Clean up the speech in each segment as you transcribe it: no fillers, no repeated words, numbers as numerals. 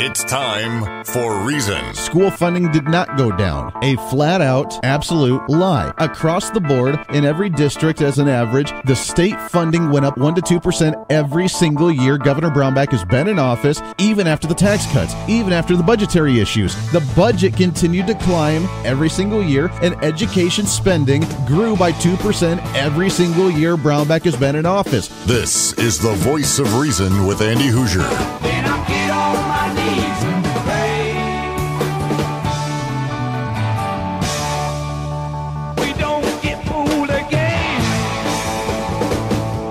It's time for Reason. School funding did not go down. A flat-out, absolute lie. Across the board, in every district as an average, the state funding went up 1% to 2% every single year Governor Brownback has been in office, even after the tax cuts, even after the budgetary issues. The budget continued to climb every single year, and education spending grew by 2% every single year Brownback has been in office. This is the Voice of Reason with Andy Hoosier. Then I get on my knees and pray. We don't get fooled again.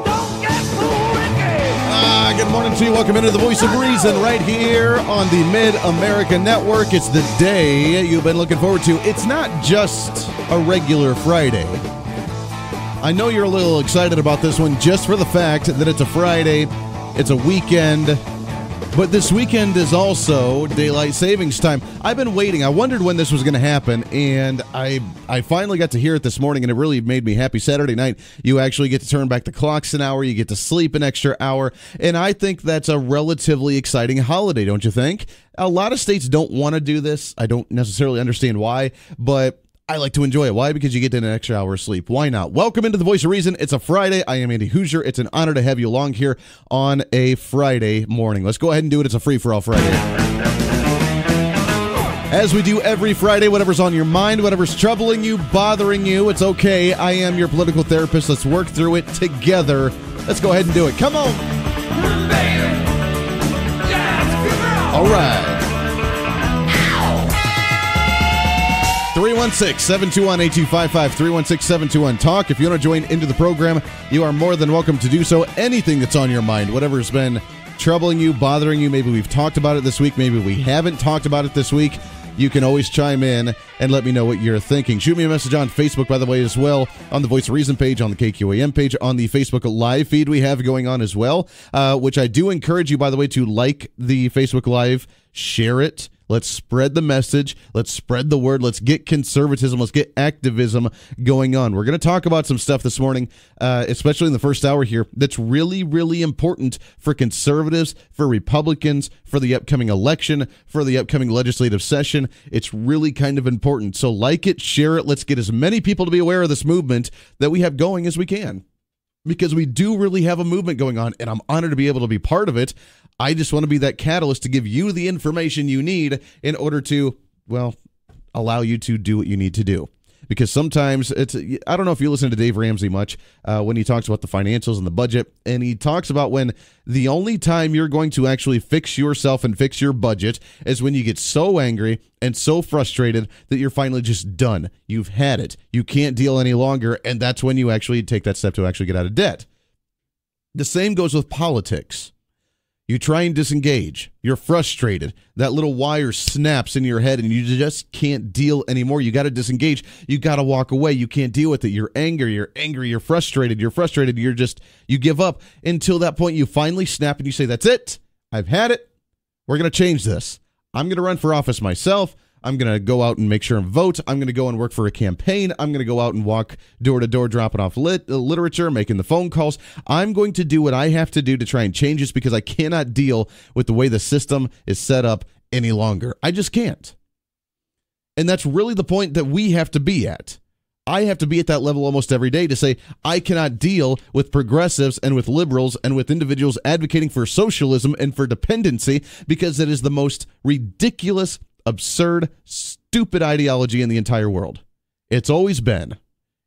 Don't get fooled again. Good morning to you. Welcome into the Voice of Reason right here on the Mid-America Network. It's the day you've been looking forward to. It's not just a regular Friday. I know you're a little excited about this one just for the fact that it's a Friday, it's a weekend, but this weekend is also daylight savings time. I've been waiting. I wondered when this was going to happen, and I finally got to hear it this morning, and it really made me happy. Saturday night, you actually get to turn back the clocks an hour. You get to sleep an extra hour, and I think that's a relatively exciting holiday, don't you think? A lot of states don't want to do this. I don't necessarily understand why, but I like to enjoy it. Why? Because you get an extra hour of sleep. Why not? Welcome into the Voice of Reason. It's a Friday. I am Andy Hoosier. It's an honor to have you along here on a Friday morning. Let's go ahead and do it. It's a free-for-all Friday. As we do every Friday, whatever's on your mind, whatever's troubling you, bothering you, it's okay. I am your political therapist. Let's work through it together. Let's go ahead and do it. Come on. All right. 316-721-8255, 316-721-TALK. If you want to join into the program, you are more than welcome to do so. Anything that's on your mind, whatever's been troubling you, bothering you, maybe we've talked about it this week, maybe we haven't talked about it this week, you can always chime in and let me know what you're thinking. Shoot me a message on Facebook, by the way, as well, on the Voice of Reason page, on the KQAM page, on the Facebook Live feed we have going on as well, which I do encourage you, by the way, to like the Facebook Live, share it. Let's spread the message. Let's spread the word. Let's get conservatism. Let's get activism going on. We're going to talk about some stuff this morning, especially in the first hour here, that's really, really important for conservatives, for Republicans, for the upcoming election, for the upcoming legislative session. It's really kind of important. So like it, share it. Let's get as many people to be aware of this movement that we have going as we can, because we do really have a movement going on, and I'm honored to be able to be part of it. I just want to be that catalyst to give you the information you need in order to, well, allow you to do what you need to do. Because sometimes I don't know if you listen to Dave Ramsey much when he talks about the financials and the budget, and he talks about when the only time you're going to actually fix yourself and fix your budget is when you get so angry and so frustrated that you're finally just done. You've had it. You can't deal any longer, and that's when you actually take that step to actually get out of debt. The same goes with politics. You try and disengage. You're frustrated. That little wire snaps in your head and you just can't deal anymore. You got to disengage. You got to walk away. You can't deal with it. You're angry. You're frustrated. You give up. Until that point, you finally snap and you say, that's it. I've had it. We're going to change this. I'm going to run for office myself. I'm going to go out and make sure and vote. I'm going to go and work for a campaign. I'm going to go out and walk door to door, dropping off literature, making the phone calls. I'm going to do what I have to do to try and change this, because I cannot deal with the way the system is set up any longer. I just can't. And that's really the point that we have to be at. I have to be at that level almost every day to say, I cannot deal with progressives and with liberals and with individuals advocating for socialism and for dependency, because it is the most ridiculous, absurd, stupid ideology in the entire world. It's always been.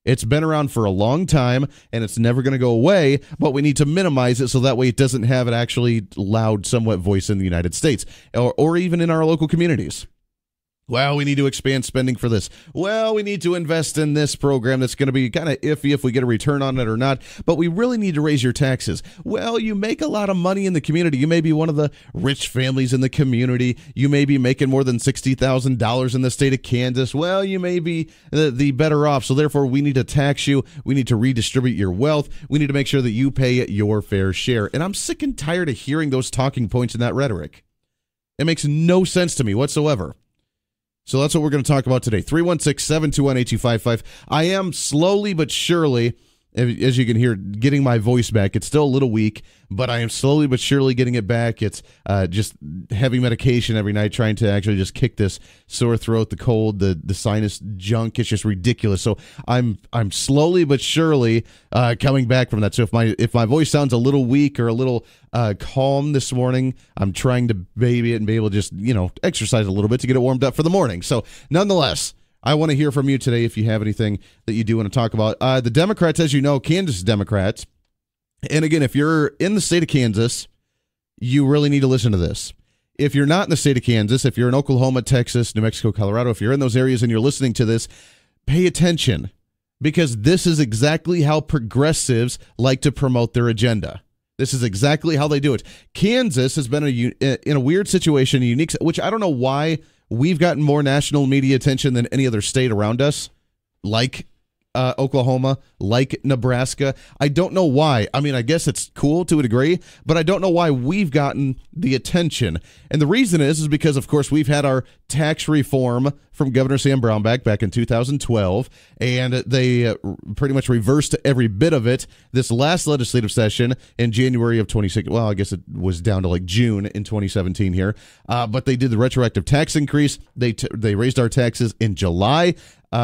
It's been around for a long time, and it's never going to go away, but we need to minimize it so that way it doesn't have an actually loud, somewhat voice in the United States or even in our local communities. Well, we need to expand spending for this. Well, we need to invest in this program that's going to be kind of iffy if we get a return on it or not, but we really need to raise your taxes. Well, you make a lot of money in the community. You may be one of the rich families in the community. You may be making more than $60,000 in the state of Kansas. Well, you may be the better off, so therefore we need to tax you. We need to redistribute your wealth. We need to make sure that you pay your fair share. And I'm sick and tired of hearing those talking points and that rhetoric. It makes no sense to me whatsoever. So that's what we're going to talk about today. 316-721-8255. I am slowly but surely as you can hear, getting my voice back. It's still a little weak, but I am slowly but surely getting it back. It's just heavy medication every night, trying to actually just kick this sore throat, the cold, the sinus junk. It's just ridiculous. So I'm slowly but surely coming back from that. So if my voice sounds a little weak or a little calm this morning, I'm trying to baby it and be able to just exercise a little bit to get it warmed up for the morning. So nonetheless, I want to hear from you today if you have anything that you do want to talk about. The Democrats, as you know, Kansas Democrats, and again, if you're in the state of Kansas, you really need to listen to this. If you're not in the state of Kansas, if you're in Oklahoma, Texas, New Mexico, Colorado, if you're in those areas and you're listening to this, pay attention, because this is exactly how progressives like to promote their agenda. This is exactly how they do it. Kansas has been in a weird situation, a unique, which I don't know why we've gotten more national media attention than any other state around us, like Oklahoma, like Nebraska. I don't know why. I mean, I guess it's cool to a degree, but I don't know why we've gotten the attention. And the reason is because, of course, we've had our tax reform from Governor Sam Brownback back in 2012, and they pretty much reversed every bit of it this last legislative session in January of 2016. Well, I guess it was down to like June in 2017 here, but they did the retroactive tax increase. They raised our taxes in July.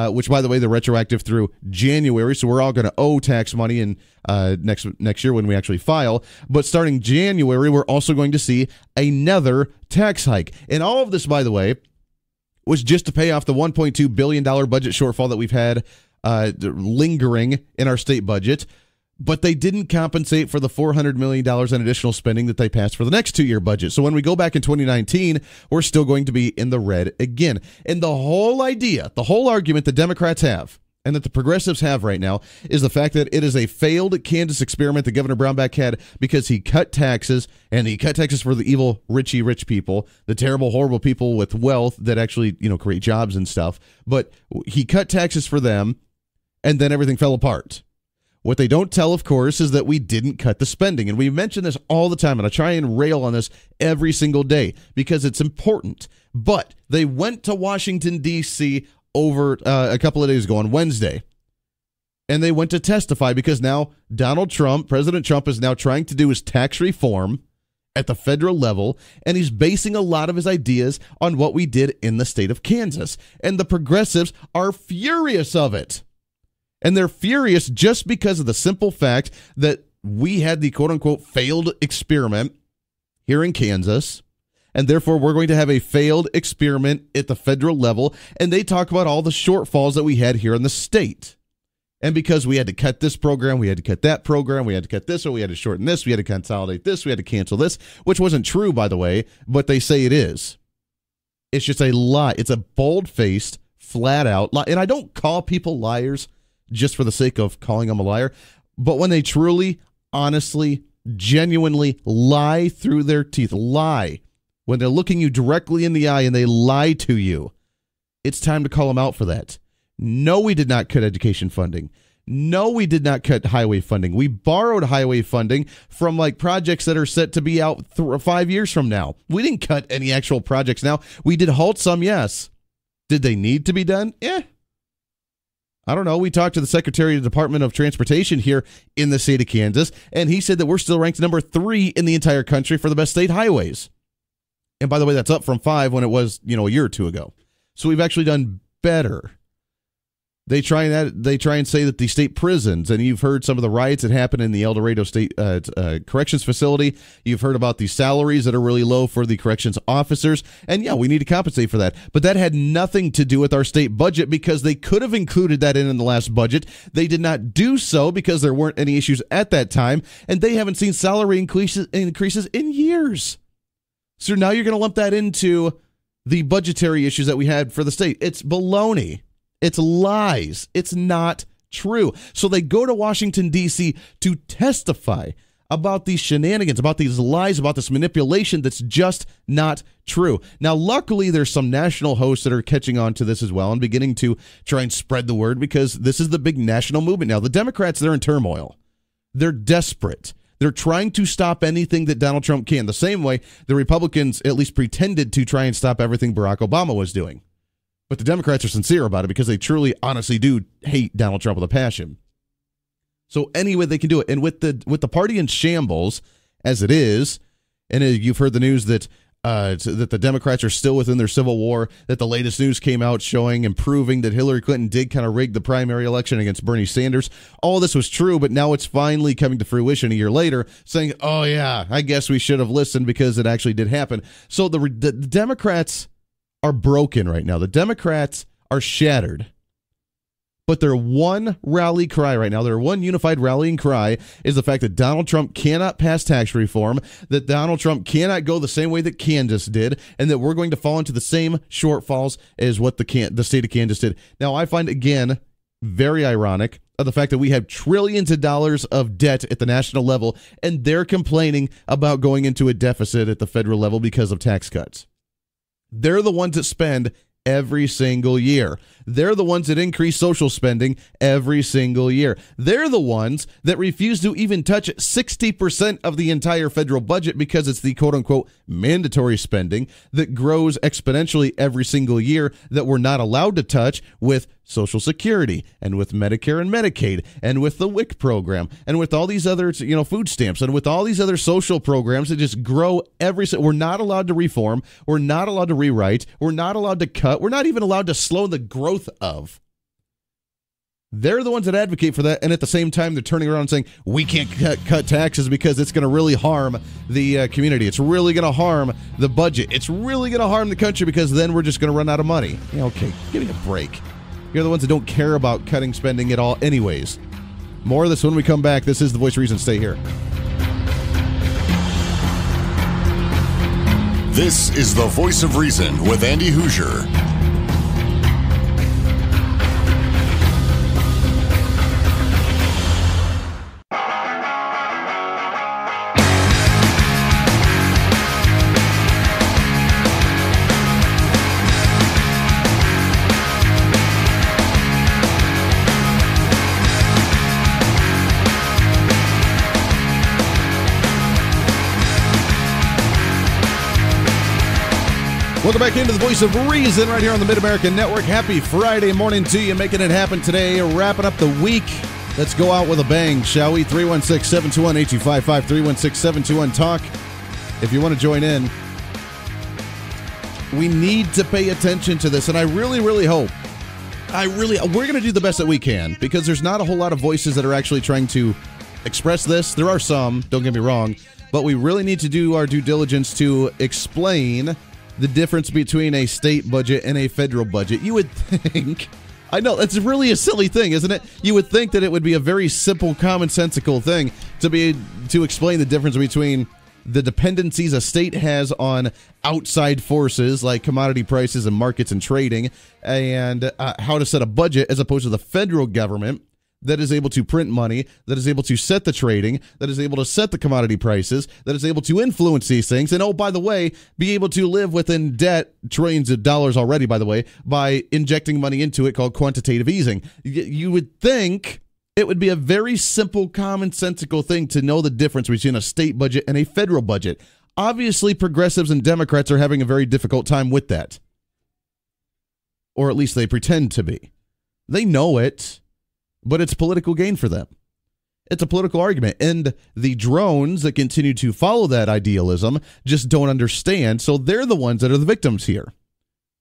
Which, by the way, they're retroactive through January, so we're all going to owe tax money in next year when we actually file. But starting January, we're also going to see another tax hike. And all of this, by the way, was just to pay off the $1.2 billion budget shortfall that we've had lingering in our state budget. But they didn't compensate for the $400 million in additional spending that they passed for the next 2-year budget. So when we go back in 2019, we're still going to be in the red again. And the whole idea, the whole argument the Democrats have and that the progressives have right now is the fact that it is a failed Kansas experiment that Governor Brownback had because he cut taxes, and he cut taxes for the evil, rich people, the terrible, horrible people with wealth that actually, create jobs and stuff. But he cut taxes for them, and then everything fell apart. What they don't tell, of course, is that we didn't cut the spending. And we mention this all the time, and I try and rail on this every single day because it's important. But they went to Washington, D.C. over a couple of days ago on Wednesday, and they went to testify because now President Trump is now trying to do his tax reform at the federal level, and he's basing a lot of his ideas on what we did in the state of Kansas. And the progressives are furious of it. And they're furious just because of the simple fact that we had the quote-unquote failed experiment here in Kansas, and therefore we're going to have a failed experiment at the federal level, and they talk about all the shortfalls that we had here in the state. And because we had to cut this program, we had to cut that program, we had to cut this, or we had to shorten this, we had to consolidate this, we had to cancel this, which wasn't true, by the way, but they say it is. It's just a lie. It's a bold-faced, flat-out lie. And I don't call people liars just for the sake of calling them a liar. But when they truly, honestly, genuinely lie through their teeth, lie, when they're looking you directly in the eye and they lie to you, it's time to call them out for that. No, we did not cut education funding. No, we did not cut highway funding. We borrowed highway funding from projects that are set to be out 5 years from now. We didn't cut any actual projects now. We did halt some, yes. Did they need to be done? I don't know. We talked to the Secretary of the Department of Transportation here in the state of Kansas, and he said that we're still ranked number 3 in the entire country for the best state highways. And by the way, that's up from 5 when it was, a year or two ago. So we've actually done better. They try and say that the state prisons, and you've heard some of the riots that happened in the El Dorado State Corrections Facility. You've heard about the salaries that are really low for the corrections officers. And yeah, we need to compensate for that. But that had nothing to do with our state budget because they could have included that in the last budget. They did not do so because there weren't any issues at that time. And they haven't seen salary increases in years. So now you're going to lump that into the budgetary issues that we had for the state. It's baloney. It's lies. It's not true. So they go to Washington, D.C. to testify about these shenanigans, about these lies, about this manipulation that's just not true. Now, luckily, there's some national hosts that are catching on to this as well and beginning to try and spread the word because this is the big national movement now. The Democrats, they're in turmoil. They're desperate. They're trying to stop anything that Donald Trump can. The same way the Republicans at least pretended to try and stop everything Barack Obama was doing. But the Democrats are sincere about it because they truly, honestly do hate Donald Trump with a passion. So any way they can do it. And with the party in shambles as it is, and you've heard the news that the Democrats are still within their civil war, that the latest news came out showing and proving that Hillary Clinton did kind of rig the primary election against Bernie Sanders. All this was true, but now it's finally coming to fruition a year later, saying, oh yeah, I guess we should have listened because it actually did happen. So the Democrats are broken right now. The Democrats are shattered. But their one rally cry right now, their one unified rallying cry is the fact that Donald Trump cannot pass tax reform, that Donald Trump cannot go the same way that Kansas did, and that we're going to fall into the same shortfalls as what the state of Kansas did. Now, I find, again, very ironic of the fact that we have trillions of dollars of debt at the national level, and they're complaining about going into a deficit at the federal level because of tax cuts. They're the ones that spend every single year. They're the ones that increase social spending every single year. They're the ones that refuse to even touch 60% of the entire federal budget because it's the quote-unquote mandatory spending that grows exponentially every single year that we're not allowed to touch with Social Security and with Medicare and Medicaid and with the WIC program and with all these other, food stamps and with all these other social programs that just grow we're not allowed to reform. We're not allowed to rewrite. We're not allowed to cut. We're not even allowed to slow the growth of. They're the ones that advocate for that, and at the same time, they're turning around and saying, we can't cut taxes because it's going to really harm the community. It's really going to harm the budget. It's really going to harm the country because then we're just going to run out of money. Yeah, okay, give me a break. You're the ones that don't care about cutting spending at all anyways. More of this when we come back. This is The Voice of Reason. Stay here. This is The Voice of Reason with Andy Hoosier. Welcome back into The Voice of Reason right here on the Mid-American Network. Happy Friday morning to you, making it happen today, wrapping up the week. Let's go out with a bang, shall we? 316-721-8255, 316-721-TALK. If you want to join in, we need to pay attention to this, and I really, really hope, we're going to do the best that we can, because there's not a whole lot of voices that are actually trying to express this. There are some, don't get me wrong, but we really need to do our due diligence to explain the difference between a state budget and a federal budget. You would think, I know, it's really a silly thing, isn't it? You would think that it would be a very simple, commonsensical thing to explain the difference between the dependencies a state has on outside forces like commodity prices and markets and trading, and how to set a budget as opposed to the federal government that is able to print money, that is able to set the trading, that is able to set the commodity prices, that is able to influence these things, and, oh, by the way, be able to live within debt, trillions of dollars already, by the way, by injecting money into it called quantitative easing. You would think it would be a very simple, commonsensical thing to know the difference between a state budget and a federal budget. Obviously, progressives and Democrats are having a very difficult time with that. Or at least they pretend to be. They know it, but it's political gain for them. It's a political argument. And the drones that continue to follow that idealism just don't understand, so they're the ones that are the victims here.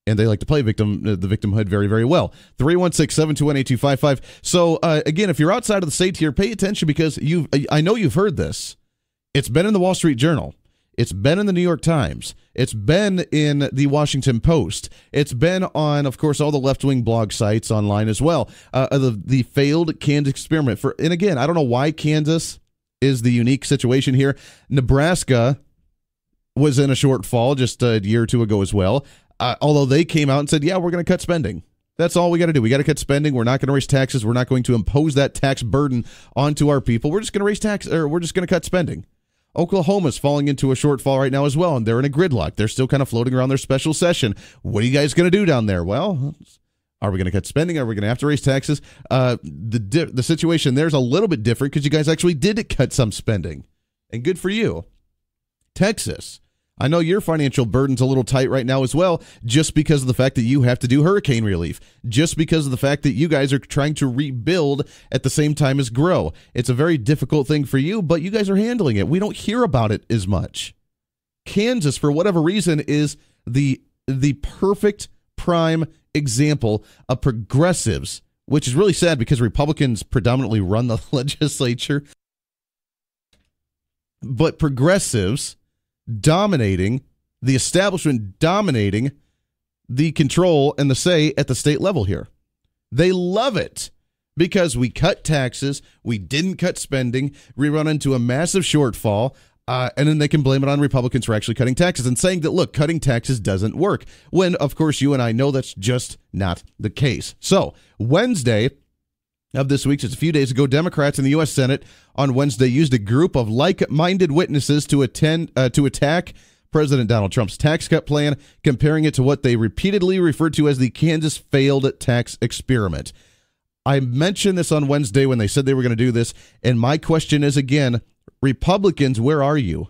And they like to play the victimhood very, very well. 316-721-8255. So, again, if you're outside of the state here, pay attention because I know you've heard this. It's been in the Wall Street Journal. It's been in the New York Times. It's been in the Washington Post. It's been on, of course, all the left-wing blog sites online as well. The failed Kansas experiment. And again, I don't know why Kansas is the unique situation here. Nebraska was in a shortfall just a year or two ago as well. Although they came out and said, yeah, we're going to cut spending. That's all we got to do. We got to cut spending. We're not going to raise taxes. We're not going to impose that tax burden onto our people. We're just going to raise tax, or we're just going to cut spending. Oklahoma's falling into a shortfall right now as well, and they're in a gridlock. They're still kind of floating around their special session. What are you guys going to do down there? Well, are we going to cut spending? Are we going to have to raise taxes? The situation there's a little bit different because you guys actually did cut some spending, and good for you. Texas, I know your financial burden's a little tight right now as well, just because of the fact that you have to do hurricane relief, just because of the fact that you guys are trying to rebuild at the same time as grow. It's a very difficult thing for you, but you guys are handling it. We don't hear about it as much. Kansas, for whatever reason, is the perfect prime example of progressives, which is really sad because Republicans predominantly run the legislature, but progressives dominating, the establishment dominating the control and the say at the state level here. They love it because we cut taxes, we didn't cut spending, we run into a massive shortfall, and then they can blame it on Republicans for actually cutting taxes and saying that, look, cutting taxes doesn't work, when, of course, you and I know that's just not the case. So, Wednesday of this week, just a few days ago, Democrats in the U.S. Senate on Wednesday used a group of like-minded witnesses to attack President Donald Trump's tax cut plan, comparing it to what they repeatedly referred to as the Kansas failed tax experiment. I mentioned this on Wednesday when they said they were going to do this, and my question is, again, Republicans, where are you?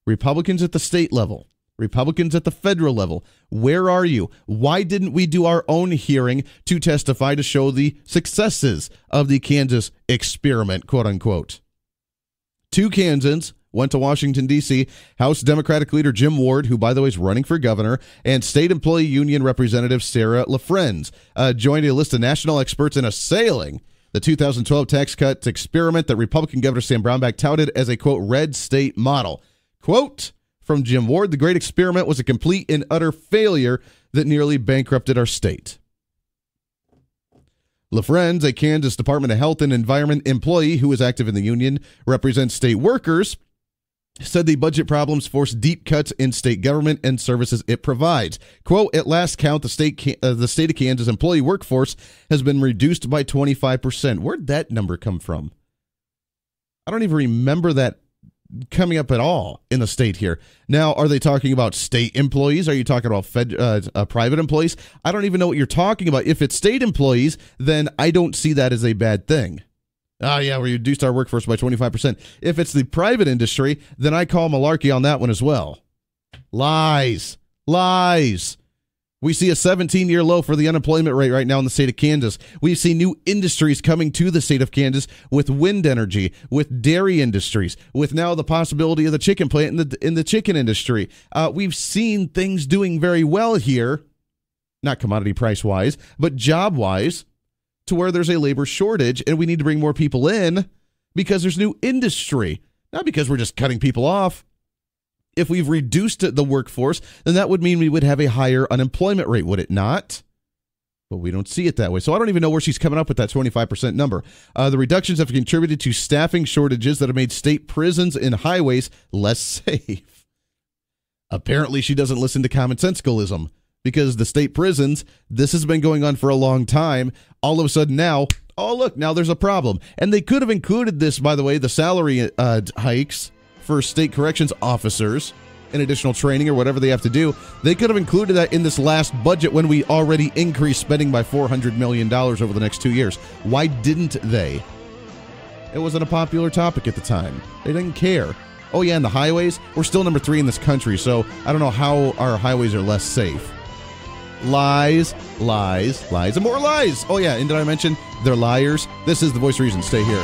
Republicans at the state level, Republicans at the federal level, where are you? Why didn't we do our own hearing to testify to show the successes of the Kansas experiment, quote unquote? 2 Kansans went to Washington, D.C. House Democratic leader Jim Ward, who, by the way, is running for governor, and State Employee Union Representative Sarah LaFrenz joined a list of national experts in assailing the 2012 tax cut experiment that Republican Governor Sam Brownback touted as a, quote, red state model. Quote from Jim Ward, the great experiment was a complete and utter failure that nearly bankrupted our state. LaFrenz, a Kansas Department of Health and Environment employee who is active in the union, represents state workers, said the budget problems force deep cuts in state government and services it provides. Quote, at last count, the state of Kansas employee workforce has been reduced by 25%. Where'd that number come from? I don't even remember that coming up at all in the state here. Now, are they talking about state employees? Are you talking about private employees? I don't even know what you're talking about. If it's state employees, then I don't see that as a bad thing. Oh, yeah, we reduced our workforce by 25%. If it's the private industry, then I call malarkey on that one as well. Lies. Lies. We see a 17-year low for the unemployment rate right now in the state of Kansas. We see new industries coming to the state of Kansas with wind energy, with dairy industries, with now the possibility of the chicken plant in the chicken industry. We've seen things doing very well here, not commodity price-wise, but job-wise, to where there's a labor shortage and we need to bring more people in because there's new industry, not because we're just cutting people off. If we've reduced the workforce, then that would mean we would have a higher unemployment rate, would it not? But we don't see it that way. So I don't even know where she's coming up with that 25% number. The reductions have contributed to staffing shortages that have made state prisons and highways less safe. Apparently, she doesn't listen to commonsensicalism. Because the state prisons, this has been going on for a long time. All of a sudden now, oh, look, now there's a problem. And they could have included this, by the way, the salary hikes for state corrections officers and additional training or whatever they have to do. They could have included that in this last budget when we already increased spending by $400 million over the next 2 years. Why didn't they? It wasn't a popular topic at the time. They didn't care. Oh, yeah, and the highways, we're still number 3 in this country, so I don't know how our highways are less safe. Lies, lies, lies, and more lies. Oh, yeah, and did I mention they're liars? This is The Voice of Reason. Stay here.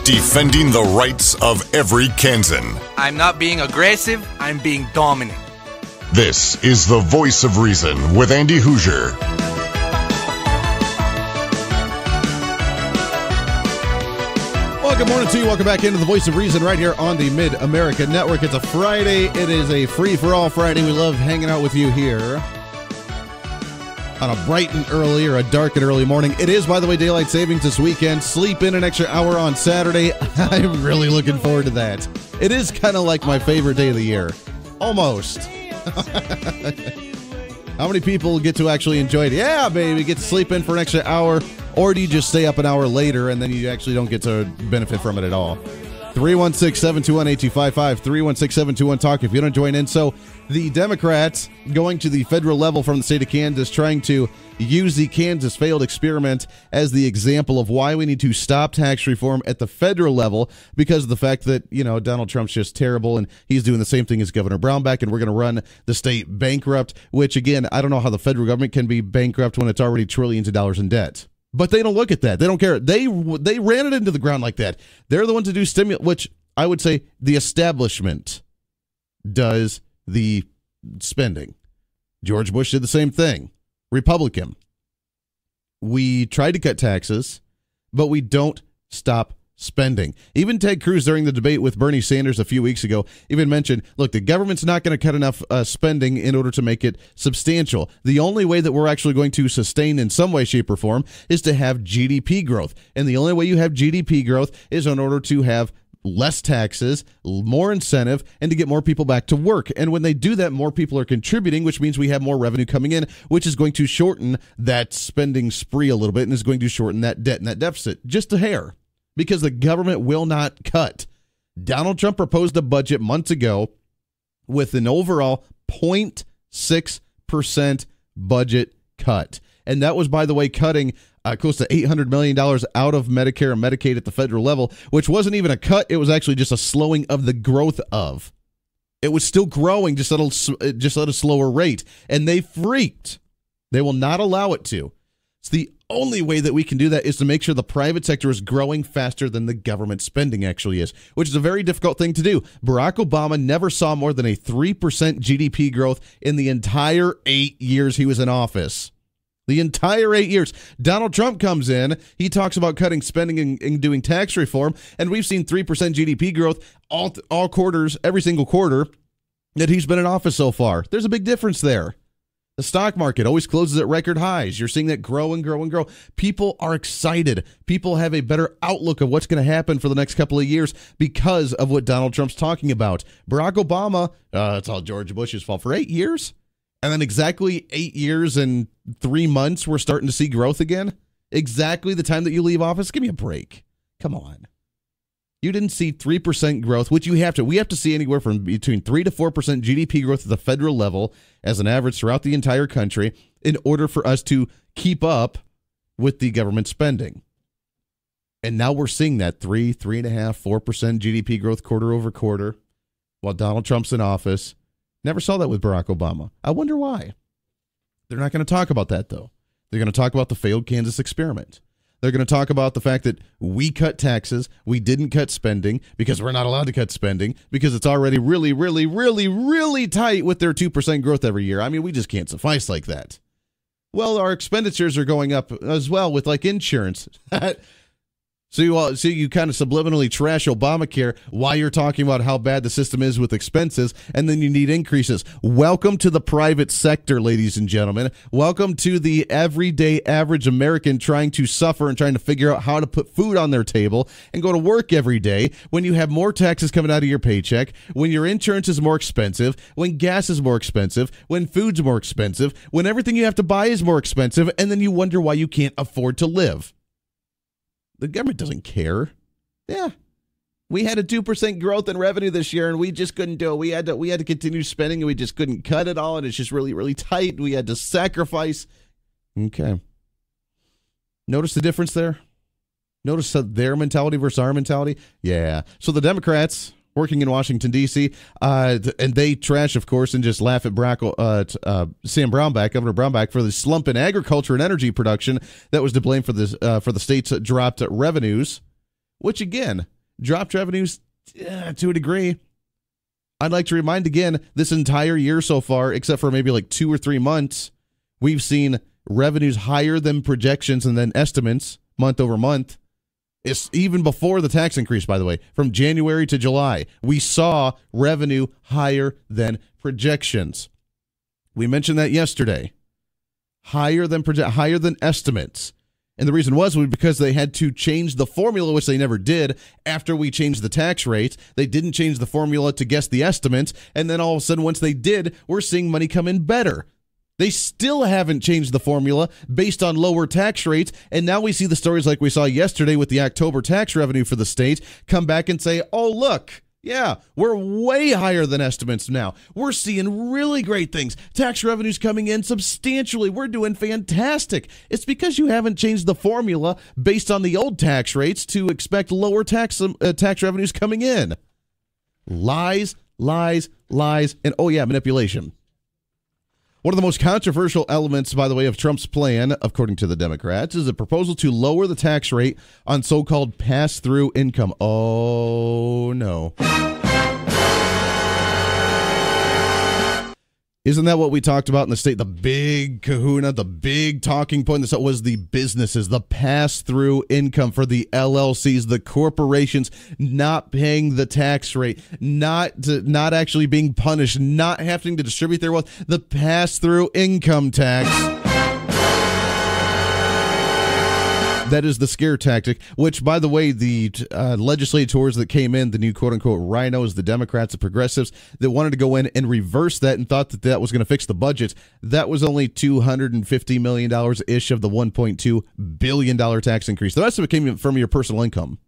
Defending the rights of every Kansan. I'm not being aggressive, I'm being dominant. This is The Voice of Reason with Andy Hoosier. Well, good morning to you. Welcome back into The Voice of Reason right here on the Mid-America Network. It's a Friday. It is a free-for-all Friday. We love hanging out with you here on a bright and early or a dark and early morning. It is, by the way, daylight savings this weekend. Sleep in an extra hour on Saturday. I'm really looking forward to that. It is kind of like my favorite day of the year. Almost. How many people get to actually enjoy it? Yeah, baby, get to sleep in for an extra hour, or do you just stay up an hour later and then you actually don't get to benefit from it at all? 316-721-8255, 316-721-TALK if you don't join in. So the Democrats going to the federal level from the state of Kansas, trying to use the Kansas failed experiment as the example of why we need to stop tax reform at the federal level, because of the fact that, Donald Trump's just terrible and he's doing the same thing as Governor Brownback, and we're going to run the state bankrupt, which, again, I don't know how the federal government can be bankrupt when it's already trillions of dollars in debt. But they don't look at that. They don't care. They ran it into the ground like that. They're the ones to do stimulus, which I would say the establishment does the spending. George Bush did the same thing. Republican. We tried to cut taxes, but we don't stop spending. Even Ted Cruz, during the debate with Bernie Sanders a few weeks ago, even mentioned, look, the government's not going to cut enough spending in order to make it substantial. The only way that we're actually going to sustain in some way, shape, or form is to have GDP growth. And the only way you have GDP growth is in order to have less taxes, more incentive, and to get more people back to work. And when they do that, more people are contributing, which means we have more revenue coming in, which is going to shorten that spending spree a little bit and is going to shorten that debt and that deficit just a hair, because the government will not cut. Donald Trump proposed a budget months ago with an overall 0.6% budget cut. And that was, by the way, cutting close to $800 million out of Medicare and Medicaid at the federal level, which wasn't even a cut. It was actually just a slowing of the growth of. It was still growing, just at a slower rate. And they freaked. They will not allow it to. It's the only way that we can do that is to make sure the private sector is growing faster than the government spending actually is, which is a very difficult thing to do. Barack Obama never saw more than a 3% GDP growth in the entire 8 years he was in office. The entire 8 years. Donald Trump comes in, he talks about cutting spending and doing tax reform, and we've seen 3% GDP growth all quarters, every single quarter that he's been in office so far. There's a big difference there. The stock market always closes at record highs. You're seeing that grow and grow and grow. People are excited. People have a better outlook of what's going to happen for the next couple of years because of what Donald Trump's talking about. Barack Obama, it's all George Bush's fault for 8 years. And then exactly 8 years and 3 months, we're starting to see growth again. Exactly the time that you leave office. Give me a break. Come on. You didn't see 3% growth, which we have to see anywhere from between 3 to 4% GDP growth at the federal level as an average throughout the entire country in order for us to keep up with the government spending. And now we're seeing that 3.5%, 4% GDP growth quarter over quarter while Donald Trump's in office. Never saw that with Barack Obama. I wonder why. They're not going to talk about that, though. They're going to talk about the failed Kansas experiment. They're going to talk about the fact that we cut taxes, we didn't cut spending because we're not allowed to cut spending because it's already really, really, really, really tight with their 2% growth every year. I mean, we just can't suffice like that. Well, our expenditures are going up as well with like insurance. So you kind of subliminally trash Obamacare while you're talking about how bad the system is with expenses, and then you need increases. Welcome to the private sector, ladies and gentlemen. Welcome to the everyday average American trying to suffer and trying to figure out how to put food on their table and go to work every day when you have more taxes coming out of your paycheck, when your insurance is more expensive, when gas is more expensive, when food's more expensive, when everything you have to buy is more expensive, and then you wonder why you can't afford to live. The government doesn't care. Yeah. We had a 2% growth in revenue this year, and we just couldn't do it. We had to continue spending, and we just couldn't cut it all, and it's just really, really tight. We had to sacrifice. Okay. Notice the difference there? Notice their mentality versus our mentality? Yeah. So the Democrats working in Washington, D.C., and they trash, of course, and just laugh at Sam Brownback, Governor Brownback, for the slump in agriculture and energy production that was to blame for the state's dropped revenues, which, again, dropped revenues to a degree. I'd like to remind again, this entire year so far, except for maybe like 2 or 3 months, we've seen revenues higher than projections and then estimates month over month. It's even before the tax increase, by the way, from January to July, we saw revenue higher than projections. We mentioned that yesterday. Higher than estimates. And the reason was because they had to change the formula, which they never did after we changed the tax rates. They didn't change the formula to guess the estimates. And then all of a sudden, once they did, we're seeing money come in better. They still haven't changed the formula based on lower tax rates. And now we see the stories like we saw yesterday with the October tax revenue for the state come back and say, oh, look. Yeah, we're way higher than estimates now. We're seeing really great things. Tax revenues coming in substantially. We're doing fantastic. It's because you haven't changed the formula based on the old tax rates to expect lower tax revenues coming in. Lies, lies, lies, and oh yeah, manipulation. One of the most controversial elements, by the way, of Trump's plan, according to the Democrats, is a proposal to lower the tax rate on so-called pass-through income. Oh, no. Isn't that what we talked about in the state? The big kahuna, the big talking point that was the businesses, the pass-through income for the LLCs, the corporations not paying the tax rate, not actually being punished, not having to distribute their wealth, the pass-through income tax. That is the scare tactic, which, by the way, the legislators that came in, the new quote-unquote rhinos, the Democrats, the progressives, that wanted to go in and reverse that and thought that that was going to fix the budget, that was only $250 million-ish of the $1.2 billion tax increase. The rest of it came from your personal income.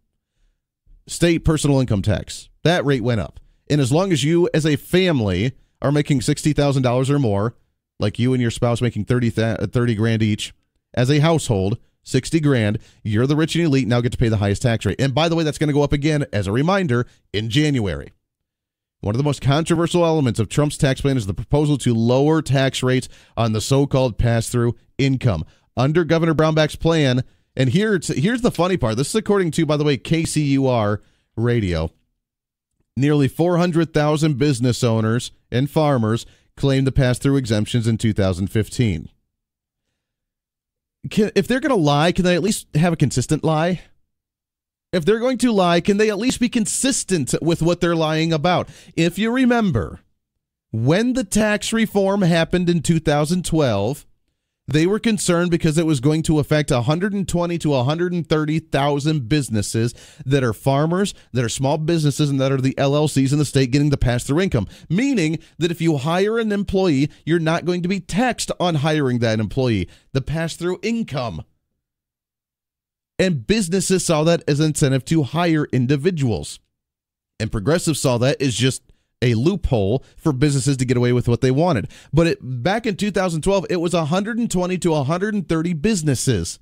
State personal income tax. That rate went up. And as long as you, as a family, are making $60,000 or more, like you and your spouse making $30 grand each, as a household, 60 grand, you're the rich and elite, now get to pay the highest tax rate. And by the way, that's going to go up again, as a reminder, in January. One of the most controversial elements of Trump's tax plan is the proposal to lower tax rates on the so-called pass-through income. Under Governor Brownback's plan, and here's the funny part. This is according to, by the way, KCUR radio. Nearly 400,000 business owners and farmers claimed the pass-through exemptions in 2015. If they're going to lie, can they at least have a consistent lie? If they're going to lie, can they at least be consistent with what they're lying about? If you remember, when the tax reform happened in 2012, they were concerned because it was going to affect 120 to 130,000 businesses that are farmers, that are small businesses, and that are the LLCs in the state getting the pass-through income. Meaning that if you hire an employee, you're not going to be taxed on hiring that employee. The pass-through income. And businesses saw that as an incentive to hire individuals. And progressives saw that as just a loophole for businesses to get away with what they wanted. But back in 2012, it was 120 to 130 businesses.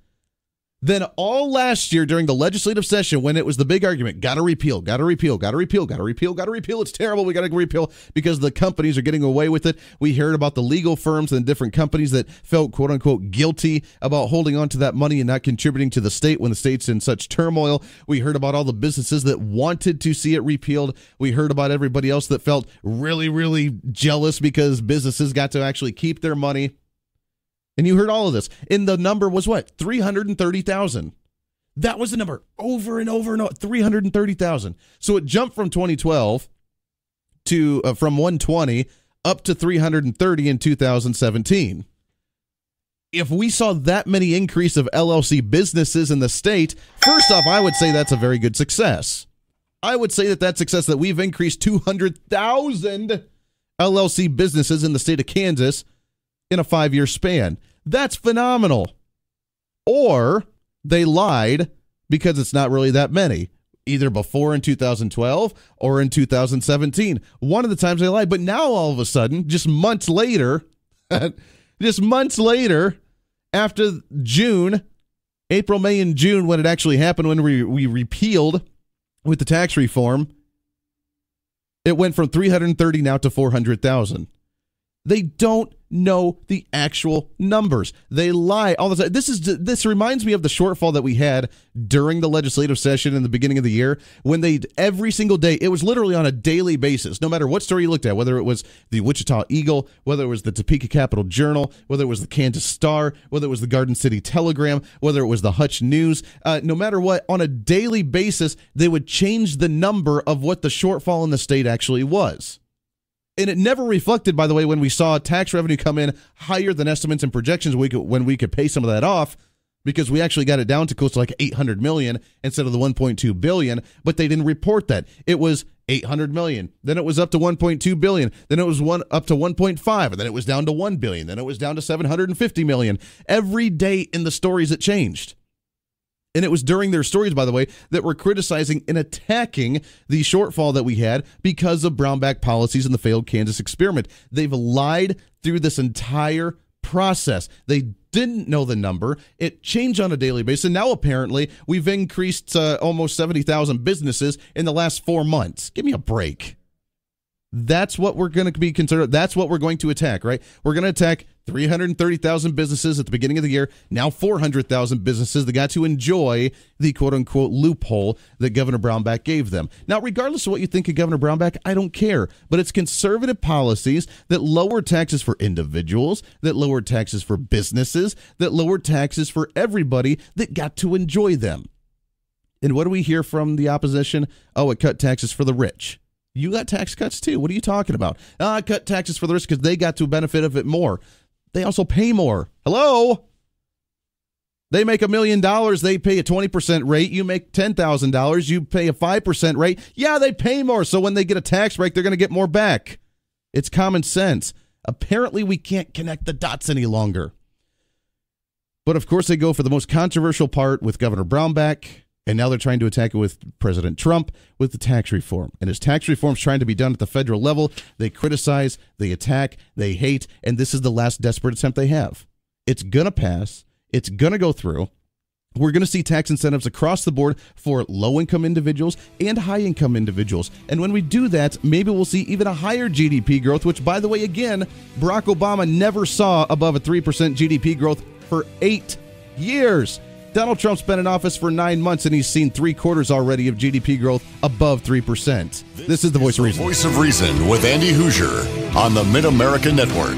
Then all last year during the legislative session, when it was the big argument, gotta repeal, gotta repeal, gotta repeal, gotta repeal, gotta repeal, it's terrible, we gotta repeal because the companies are getting away with it. We heard about the legal firms and different companies that felt quote unquote guilty about holding on to that money and not contributing to the state when the state's in such turmoil. We heard about all the businesses that wanted to see it repealed. We heard about everybody else that felt really, really jealous because businesses got to actually keep their money. And you heard all of this. And the number was what? 330,000. That was the number over and over and over, 330,000. So it jumped from 2012 to from 120 up to 330 in 2017. If we saw that many increase of LLC businesses in the state, first off, I would say that's a very good success. I would say that success that we've increased 200,000 LLC businesses in the state of Kansas in a 5-year span. That's phenomenal. Or they lied because it's not really that many, either before in 2012 or in 2017. One of the times they lied, but now all of a sudden, just months later, after June, April, May, and June, when it actually happened, when we repealed with the tax reform, it went from 330 now to 400,000. They don't know the actual numbers. They lie all the time. This reminds me of the shortfall that we had during the legislative session in the beginning of the year when every single day, it was literally on a daily basis, no matter what story you looked at, whether it was the Wichita Eagle, whether it was the Topeka Capital Journal, whether it was the Kansas Star, whether it was the Garden City Telegram, whether it was the Hutch News, no matter what, on a daily basis, they would change the number of what the shortfall in the state actually was. And it never reflected, by the way, when we saw tax revenue come in higher than estimates and projections when we could pay some of that off, because we actually got it down to close to like 800 million instead of the 1.2 billion, but they didn't report that. It was 800 million. Then it was up to 1.2 billion. Then it was up to 1.5, and then it was down to 1 billion. Then it was down to 750 million. Every day in the stories it changed. And it was during their stories, by the way, that were criticizing and attacking the shortfall that we had because of brownback policies and the failed Kansas experiment. They've lied through this entire process. They didn't know the number. It changed on a daily basis. And now apparently we've increased almost 70,000 businesses in the last 4 months. Give me a break. That's what we're going to be concerned. That's what we're going to attack, right? We're going to attack 330,000 businesses at the beginning of the year. Now 400,000 businesses that got to enjoy the quote-unquote loophole that Governor Brownback gave them. Now, regardless of what you think of Governor Brownback, I don't care. But it's conservative policies that lower taxes for individuals, that lower taxes for businesses, that lower taxes for everybody that got to enjoy them. And what do we hear from the opposition? Oh, it cut taxes for the rich. You got tax cuts too. What are you talking about? Cut taxes for the rich because they got to benefit of it more. They also pay more. Hello? They make $1 million. They pay a 20% rate. You make $10,000. You pay a 5% rate. Yeah, they pay more. So when they get a tax break, they're going to get more back. It's common sense. Apparently, we can't connect the dots any longer. But of course, they go for the most controversial part with Governor Brownback. And now they're trying to attack it with President Trump with the tax reform. And as tax reform is trying to be done at the federal level, they criticize, they attack, they hate, and this is the last desperate attempt they have. It's going to pass. It's going to go through. We're going to see tax incentives across the board for low-income individuals and high-income individuals. And when we do that, maybe we'll see even a higher GDP growth, which, by the way, again, Barack Obama never saw above a 3% GDP growth for 8 years. Donald Trump's been in office for 9 months, and he's seen 3/4 already of GDP growth above 3%. This is the Voice of Reason. Voice of Reason with Andy Hoosier on the Mid-America Network.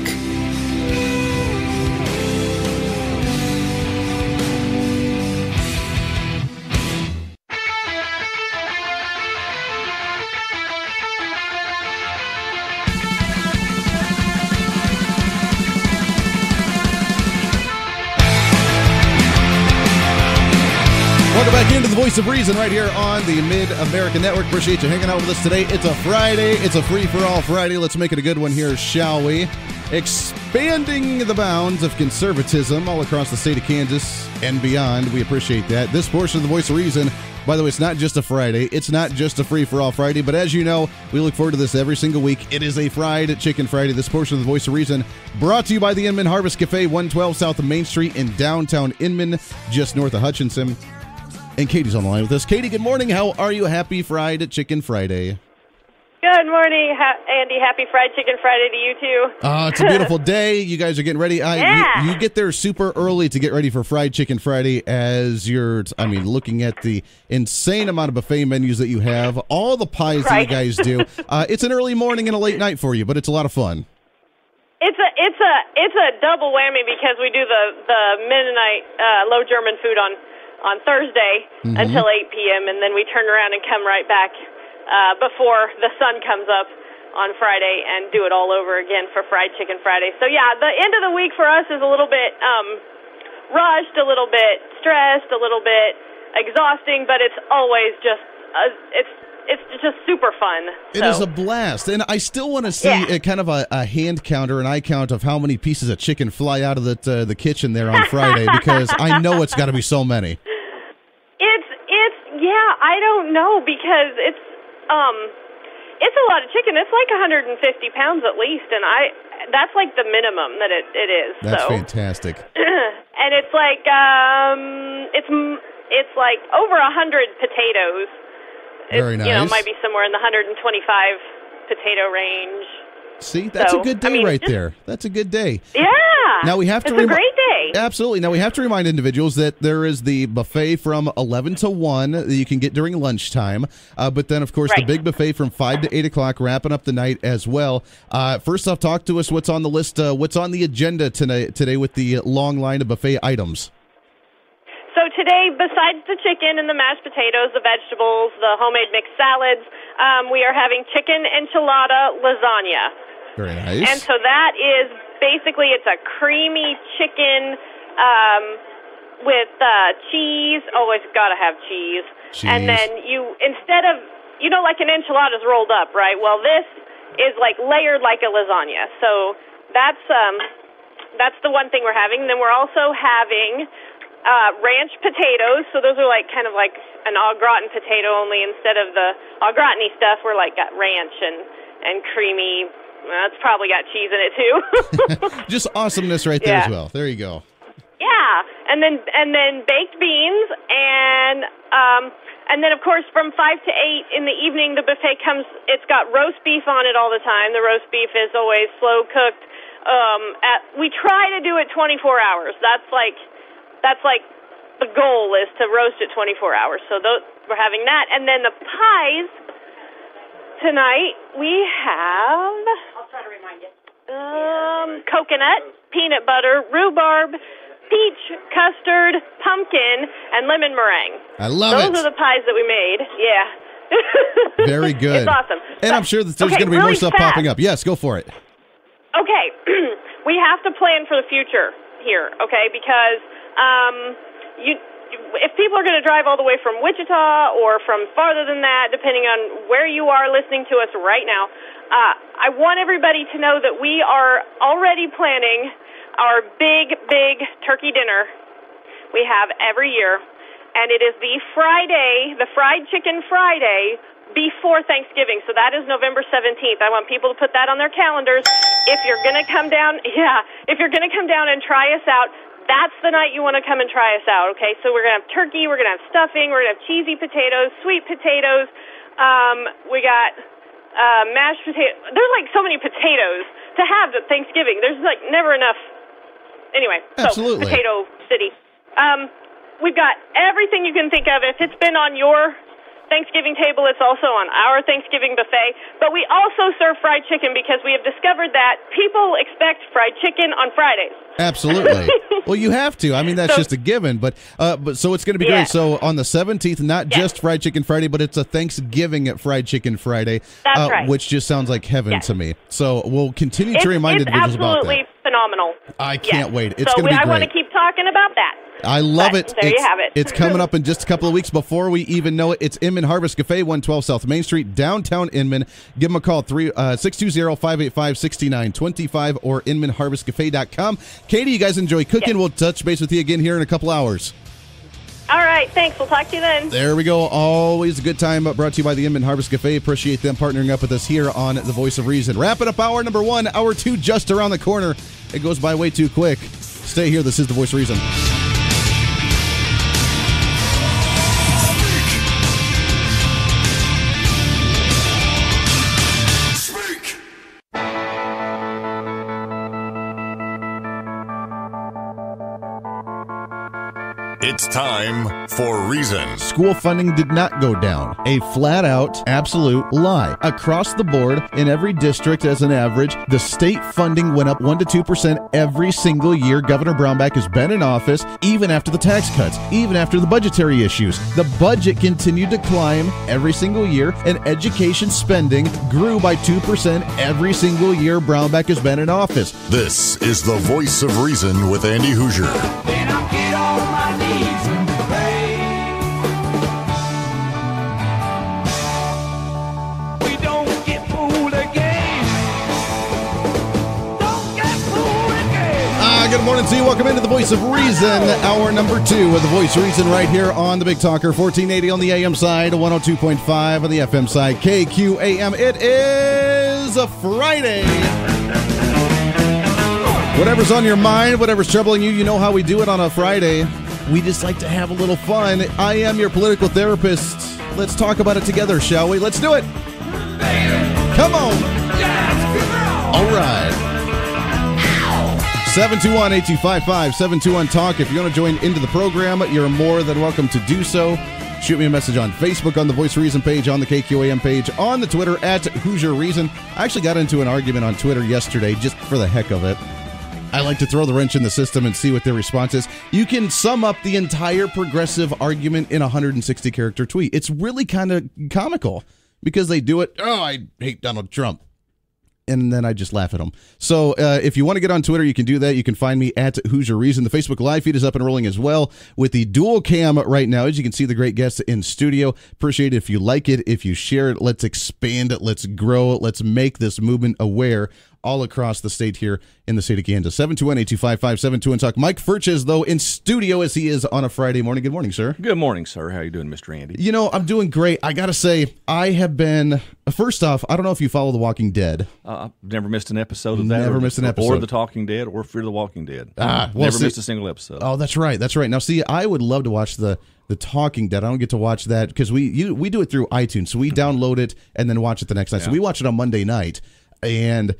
Welcome back into the Voice of Reason right here on the Mid-America Network. Appreciate you hanging out with us today. It's a Friday. It's a free-for-all Friday. Let's make it a good one here, shall we? Expanding the bounds of conservatism all across the state of Kansas and beyond. We appreciate that. This portion of the Voice of Reason, by the way, it's not just a Friday. It's not just a free-for-all Friday. But as you know, we look forward to this every single week. It is a fried chicken Friday. This portion of the Voice of Reason brought to you by the Inman Harvest Cafe, 112 South of Main Street in downtown Inman, just north of Hutchinson. And Katie's on the line with us. Katie, good morning. How are you? Happy Fried Chicken Friday. Good morning, Andy. Happy Fried Chicken Friday to you, too. It's a beautiful day. You guys are getting ready. Yeah. You get there super early to get ready for Fried Chicken Friday as you're, looking at the insane amount of buffet menus that you have, all the pies that you guys do. It's an early morning and a late night for you, but it's a lot of fun. It's a double whammy because we do the midnight low German food on Thursday until 8 p.m., and then we turn around and come right back before the sun comes up on Friday and do it all over again for Fried Chicken Friday. So, yeah, the end of the week for us is a little bit rushed, a little bit stressed, a little bit exhausting, but it's always just it's just super fun. It is a blast, and I still want to see a kind of a hand count or an eye count of how many pieces of chicken fly out of the kitchen there on Friday, because I know it's got to be so many. I don't know, because it's a lot of chicken. It's like 150 pounds at least, and that's like the minimum that it is. That's fantastic. And it's like it's like over 100 potatoes. Very nice. Might be somewhere in the 125 potato range. See, that's a good day there. That's a good day. Yeah. Now we have to it's a great day. Absolutely. Now we have to remind individuals that there is the buffet from 11 to 1 that you can get during lunchtime. But then, of course, the big buffet from 5 to 8 o'clock, wrapping up the night as well. First off, talk to us. What's on the list? What's on the agenda today with the long line of buffet items? So today, besides the chicken and the mashed potatoes, the vegetables, the homemade mixed salads, we are having chicken enchilada lasagna. Very nice. And so that is basically, it's a creamy chicken with cheese. Always got to have cheese. And then you, instead of, like an enchilada's rolled up, right? Well, this is like layered like a lasagna. So that's the one thing we're having. And then we're also having ranch potatoes. So those are like kind of like an au gratin potato, only instead of the au gratin-y stuff, we're like got ranch and creamy. It's probably got cheese in it too. Just awesomeness right there as well. There you go. Yeah, and then baked beans, and then of course from 5 to 8 in the evening the buffet comes. It's got roast beef on it all the time. The roast beef is always slow cooked. We try to do it 24 hours. That's like the goal is to roast it 24 hours. So we're having that, and then the pies tonight we have. I'll try to remind you. Coconut, peanut butter, rhubarb, peach, custard, pumpkin, and lemon meringue. I love it. Those are the pies that we made. Yeah. Very good. It's awesome. And I'm sure that there's going to be really more stuff fast. popping up. Yes, go for it. Okay. We have to plan for the future here, okay? Because if people are going to drive all the way from Wichita or from farther than that, depending on where you are listening to us right now, I want everybody to know that we are already planning our big turkey dinner we have every year, and it is the fried chicken Friday before Thanksgiving. So that is November 17th. I want people to put that on their calendars. If you're going to come down, and try us out, that's the night you want to come and try us out, okay? So we're going to have turkey, we're going to have stuffing, we're going to have cheesy potatoes, sweet potatoes. We got mashed potatoes. There's like so many potatoes to have at Thanksgiving. There's like never enough. Anyway, Absolutely. So Potato City. We've got everything you can think of. If it's been on your Thanksgiving table, it's also on our Thanksgiving buffet. But we also serve fried chicken because we have discovered that people expect fried chicken on Fridays. Absolutely. Well, you have to. I mean, that's just a given. But so it's going to be great. So on the 17th, not just Fried Chicken Friday, but it's a Thanksgiving at Fried Chicken Friday. That's right. Which just sounds like heaven to me. So we'll continue to remind individuals about that. It's absolutely phenomenal. I can't wait. It's going to be great. I want to keep talking about that. I love it. There you have it. It's coming up in just a couple of weeks. Before we even know it, it's Inman Harvest Cafe, 112 South Main Street, downtown Inman. Give them a call, 620-585-6925 or inmanharvestcafe.com. Katie, you guys enjoy cooking. We'll touch base with you again here in a couple hours. All right. Thanks. We'll talk to you then. There we go. Always a good time. Brought to you by the Inman Harvest Cafe. Appreciate them partnering up with us here on The Voice of Reason. Wrapping up hour number 1, hour 2 just around the corner. It goes by way too quick. Stay here. This is The Voice of Reason. It's time for Reason. School funding did not go down. A flat-out, absolute lie. Across the board, in every district as an average, the state funding went up 1% to 2% every single year Governor Brownback has been in office, even after the tax cuts, even after the budgetary issues. The budget continued to climb every single year, and education spending grew by 2% every single year Brownback has been in office. This is The Voice of Reason with Andy Hoosier. Then I'll get on my knees and pray. We don't get fooled again. Don't get fooled again. Good morning to you. Welcome into The Voice of Reason, hour number 2 of The Voice of Reason right here on the Big Talker, 1480 on the AM side, 102.5 on the FM side, KQAM. It is a Friday. Whatever's on your mind, whatever's troubling you, you know how we do it on a Friday. We just like to have a little fun. I am your political therapist. Let's talk about it together, shall we? Let's do it. Come on. All right. 721-8255, 721-TALK. If you want to join into the program, you're more than welcome to do so. Shoot me a message on Facebook, on the Voice of Reason page, on the KQAM page, on the Twitter, at Hoosier Reason. I actually got into an argument on Twitter yesterday just for the heck of it. I like to throw the wrench in the system and see what their response is. You can sum up the entire progressive argument in a 160-character tweet. It's really kind of comical because they do it. Oh, I hate Donald Trump. and then I just laugh at them. So if you want to get on Twitter, you can do that. You can find me at Who's Your Reason. The Facebook Live feed is up and rolling as well with the dual cam right now. As you can see, the great guests in studio. Appreciate it if you like it, if you share it. Let's expand it. Let's grow it. Let's make this movement aware all across the state here in the state of Kansas. 721-825-572 talk. Mike Furches, though, in studio as he is on a Friday morning. Good morning, sir. Good morning, sir. How you doing, Mr. Andy? You know, I'm doing great. I got to say, I have been, first off, I don't know if you follow The Walking Dead. I've never missed an episode of that. Never missed an episode. Or The Talking Dead or Fear the Walking Dead. Never missed a single episode. Oh, that's right. That's right. Now, see, I would love to watch The Talking Dead. I don't get to watch that because we do it through iTunes. So we download it and then watch it the next night. Yeah. So we watch it on Monday night. And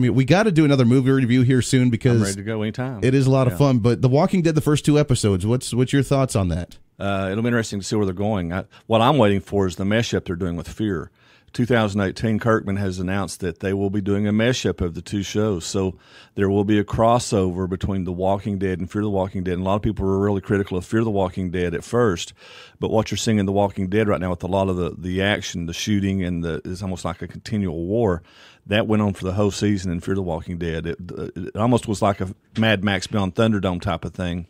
we got to do another movie review here soon because I'm ready to go anytime. It is a lot of fun. But The Walking Dead, the first 2 episodes, what's your thoughts on that? It'll be interesting to see where they're going. What I'm waiting for is the mesh-up they're doing with Fear. 2018, Kirkman has announced that they will be doing a mesh-up of the 2 shows. So there will be a crossover between The Walking Dead and Fear the Walking Dead. And a lot of people were really critical of Fear the Walking Dead at first. But what you're seeing in The Walking Dead right now with a lot of the action, the shooting, and it's almost like a continual war, that went on for the whole season in Fear the Walking Dead. It almost was like a Mad Max Beyond Thunderdome type of thing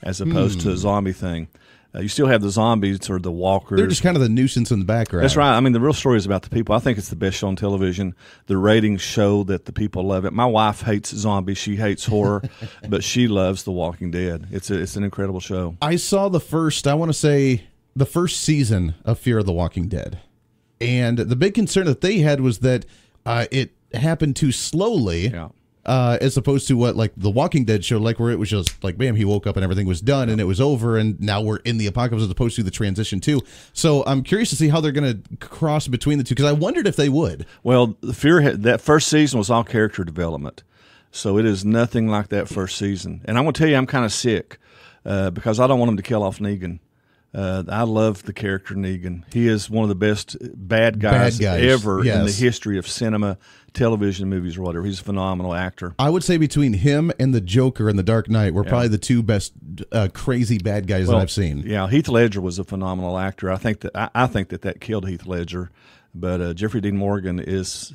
as opposed to a zombie thing. You still have the zombies or the walkers. They're just kind of the nuisance in the background. That's right. I mean, the real story is about the people. I think it's the best show on television. The ratings show that the people love it. My wife hates zombies. She hates horror, but she loves The Walking Dead. It's an incredible show. I saw the first season of Fear of the Walking Dead. And the big concern that they had was that it happened too slowly. Yeah. As opposed to what like the Walking Dead show, like where it was just like, bam, he woke up and everything was done and it was over, and now we're in the apocalypse as opposed to the transition too. So I'm curious to see how they're going to cross between the two because I wondered if they would. Well, that first season was all character development, so it is nothing like that first season. And I'm going to tell you, I'm kind of sick because I don't want them to kill off Negan. I love the character Negan. He is one of the best bad guys ever in the history of cinema, television, movies, or whatever. He's a phenomenal actor. I would say between him and the Joker in The Dark Knight were probably the 2 best crazy bad guys that I've seen. Yeah, Heath Ledger was a phenomenal actor. I think that killed Heath Ledger. But Jeffrey Dean Morgan is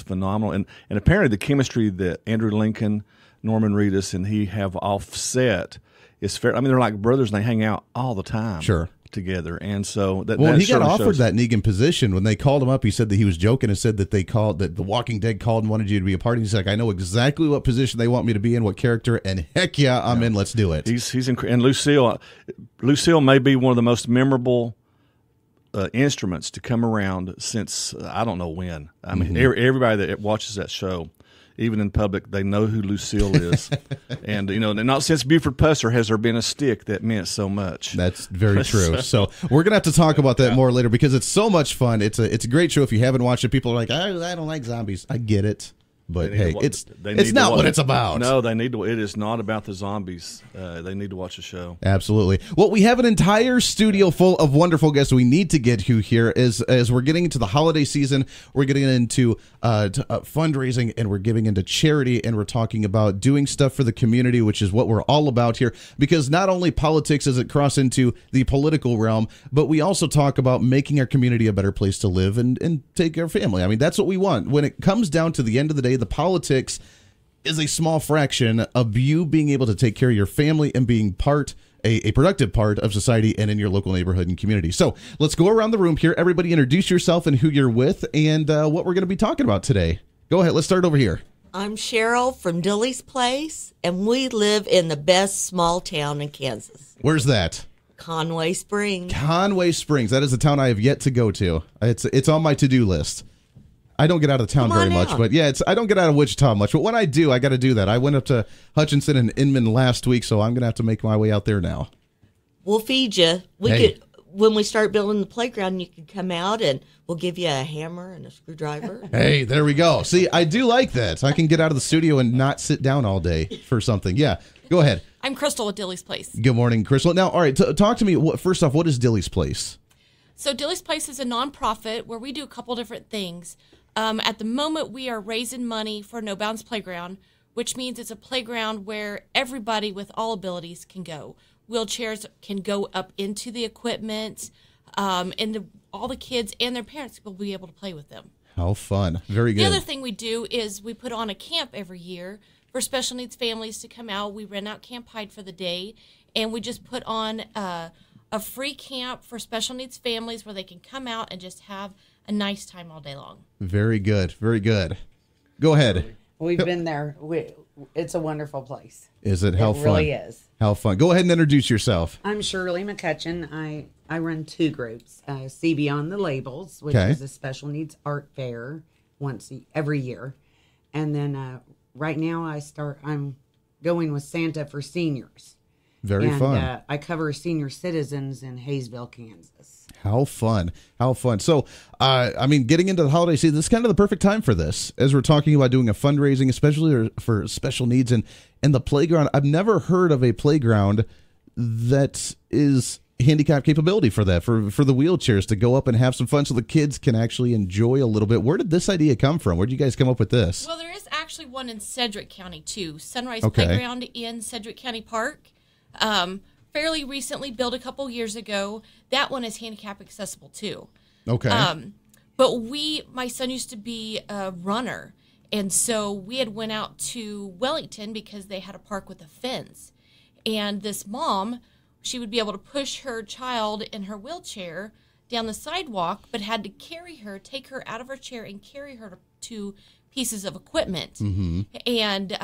phenomenal. And apparently the chemistry that Andrew Lincoln, Norman Reedus, and he have offset is fair. I mean, they're like brothers, and they hang out all the time. Sure. Together, and so that. Well, he got offered that Negan position when they called him up. He said that he was joking and said that The Walking Dead called and wanted you to be a part. He's like, I know exactly what position they want me to be in, what character, and heck yeah, I'm in. Let's do it. He's and Lucille may be one of the most memorable instruments to come around since I don't know when. I mean, everybody that watches that show, even in public, they know who Lucille is. And, not since Buford Pusser has there been a stick that meant so much. That's very true. So we're going to have to talk about that more later because it's so much fun. It's a great show. If you haven't watched it, people are like, I don't like zombies. I get it. But hey, it's not what it's about. No, they need to. It is not about the zombies. They need to watch the show. Absolutely. Well, we have an entire studio full of wonderful guests we need to get to here as we're getting into the holiday season. We're getting into fundraising, and we're getting into charity, and we're talking about doing stuff for the community, which is what we're all about here. Because not only politics does it cross into the political realm, but we also talk about making our community a better place to live and take our family. I mean, that's what we want. When it comes down to the end of the day, the politics is a small fraction of you being able to take care of your family and being a productive part of society and in your local neighborhood and community. So let's go around the room here. Everybody introduce yourself and who you're with and what we're going to be talking about today. Go ahead. Let's start over here. I'm Cheryl from Dilly's Place, and we live in the best small town in Kansas. Where's that? Conway Springs. Conway Springs. That is a town I have yet to go to. It's on my to-do list. I don't get out of town very much, but I don't get out of Wichita much. But when I do, I got to do that. I went up to Hutchinson and Inman last week, so I'm going to have to make my way out there now. We'll feed you. When we start building the playground, you can come out and we'll give you a hammer and a screwdriver. Hey, there we go. See, I do like that. I can get out of the studio and not sit down all day for something. Yeah, go ahead. I'm Crystal with Dilly's Place. Good morning, Crystal. Now, all right, talk to me. First off, what is Dilly's Place? So Dilly's Place is a nonprofit where we do a couple different things. At the moment, we are raising money for No Bounds Playground, which means it's a playground where everybody with all abilities can go. Wheelchairs can go up into the equipment, and all the kids and their parents will be able to play with them. How fun. Very good. The other thing we do is we put on a camp every year for special needs families to come out. We rent out Camp Hyde for the day, and we just put on a free camp for special needs families where they can come out and just have a nice time all day long. Very good. Very good. Go ahead. We've been there. It's a wonderful place. Is it? How fun? It really is. How fun. Go ahead and introduce yourself. I'm Shirley McCutcheon. I run two groups. See Beyond the Labels, which Okay. is a special needs art fair every year. And then right now I'm going with Santa for seniors. Very fun. I cover senior citizens in Hayesville, Kansas. How fun. How fun. So, getting into the holiday season, this is kind of the perfect time for this, as we're talking about doing a fundraising, especially for special needs and the playground. I've never heard of a playground that is handicap capability for that, for the wheelchairs to go up and have some fun so the kids can actually enjoy a little bit. Where did this idea come from? Where did you guys come up with this? Well, there is actually one in Sedgwick County, too. Sunrise Okay. Playground in Sedgwick County Park. Fairly recently built a couple years ago. That one is handicap accessible, too. Okay. But my son used to be a runner, and so we had went out to Wellington because they had a park with a fence. And this mom, she would be able to push her child in her wheelchair down the sidewalk, but had to take her out of her chair and carry her to pieces of equipment. Mm-hmm. And,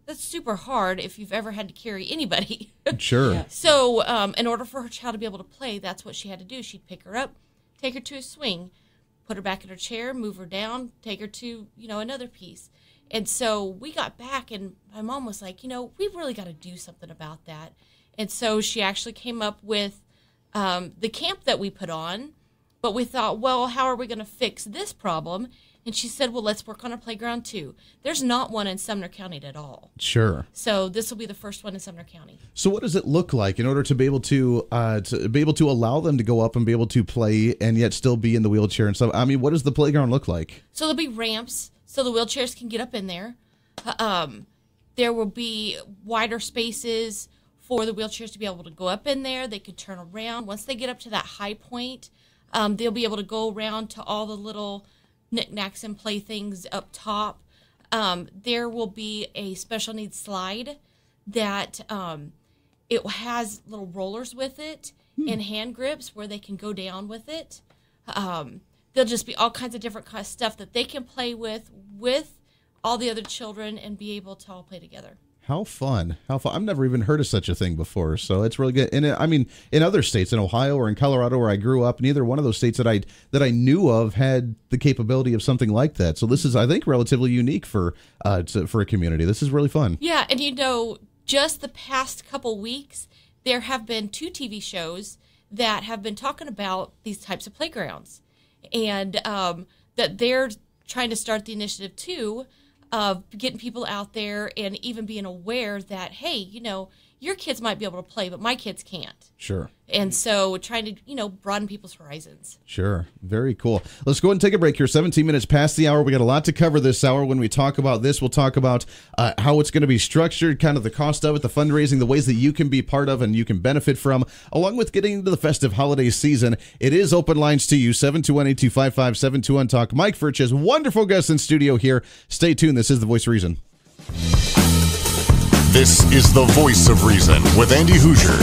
that's super hard if you've ever had to carry anybody. Sure. Yeah. So in order for her child to be able to play, that's what she had to do. She'd pick her up, take her to a swing, put her back in her chair, move her down, take her to, another piece. And so we got back, and my mom was like, we've really got to do something about that. And so she actually came up with the camp that we put on. But we thought, well, how are we going to fix this problem? And she said, well, let's work on a playground, too. There's not one in Sumner County at all. Sure. So this will be the first one in Sumner County. So what does it look like in order to be able to allow them to go up and be able to play and yet still be in the wheelchair and stuff? What does the playground look like? So there'll be ramps so the wheelchairs can get up in there. There will be wider spaces for the wheelchairs to be able to go up in there. They could turn around. Once they get up to that high point, they'll be able to go around to all the little knickknacks and playthings up top. There will be a special needs slide that it has little rollers with it and hand grips where they can go down with it. There'll just be all kinds of different kind of stuff that they can play with all the other children and be able to all play together. How fun. How fun. I've never even heard of such a thing before, so it's really good. And in other states, in Ohio or in Colorado where I grew up, neither one of those states that I knew of had the capability of something like that. So this is, I think, relatively unique for a community. This is really fun. Yeah, and just the past couple weeks, there have been 2 TV shows that have been talking about these types of playgrounds, and that they're trying to start the initiative too, of getting people out there and even being aware that, hey, your kids might be able to play, but my kids can't. Sure. And so trying to, broaden people's horizons. Sure. Very cool. Let's go ahead and take a break here. 17 minutes past the hour. We got a lot to cover this hour. When we talk about this, we'll talk about how it's going to be structured, kind of the cost of it, the fundraising, the ways that you can be part of and you can benefit from, along with getting into the festive holiday season. It is open lines to you, 721-825-72-UNTALK. Mike Furches, wonderful guest in studio here. Stay tuned. This is The Voice of Reason. This is The Voice of Reason with Andy Hoosier.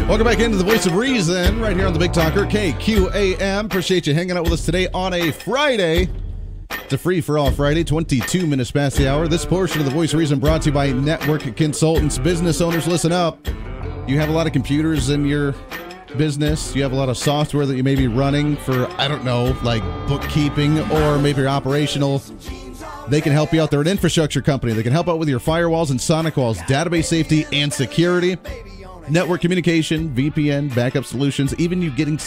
Welcome back into The Voice of Reason right here on the Big Talker, KQAM. Appreciate you hanging out with us today on a Friday. It's a free-for-all Friday, 22 minutes past the hour. This portion of The Voice of Reason brought to you by Network Consultants. Business owners, listen up. You have a lot of computers in your business. You have a lot of software that you may be running for, like bookkeeping or maybe your operational. They can help you out. They're an infrastructure company. They can help out with your firewalls and sonic walls, database safety, and security. network communication, VPN, backup solutions, even you getting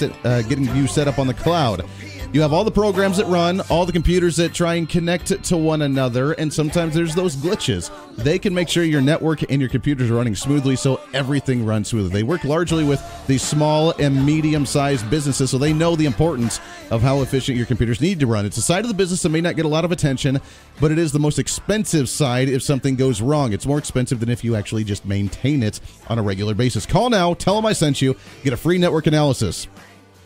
you set up on the cloud. You have all the programs that run, all the computers that try and connect to one another, and sometimes there's those glitches. They can make sure your network and your computers are running smoothly so everything runs smoothly. They work largely with these small and medium-sized businesses, so they know the importance of how efficient your computers need to run. It's a side of the business that may not get a lot of attention, but it is the most expensive side if something goes wrong. It's more expensive than if you actually just maintain it on a regular basis. Call now, tell them I sent you, get a free network analysis.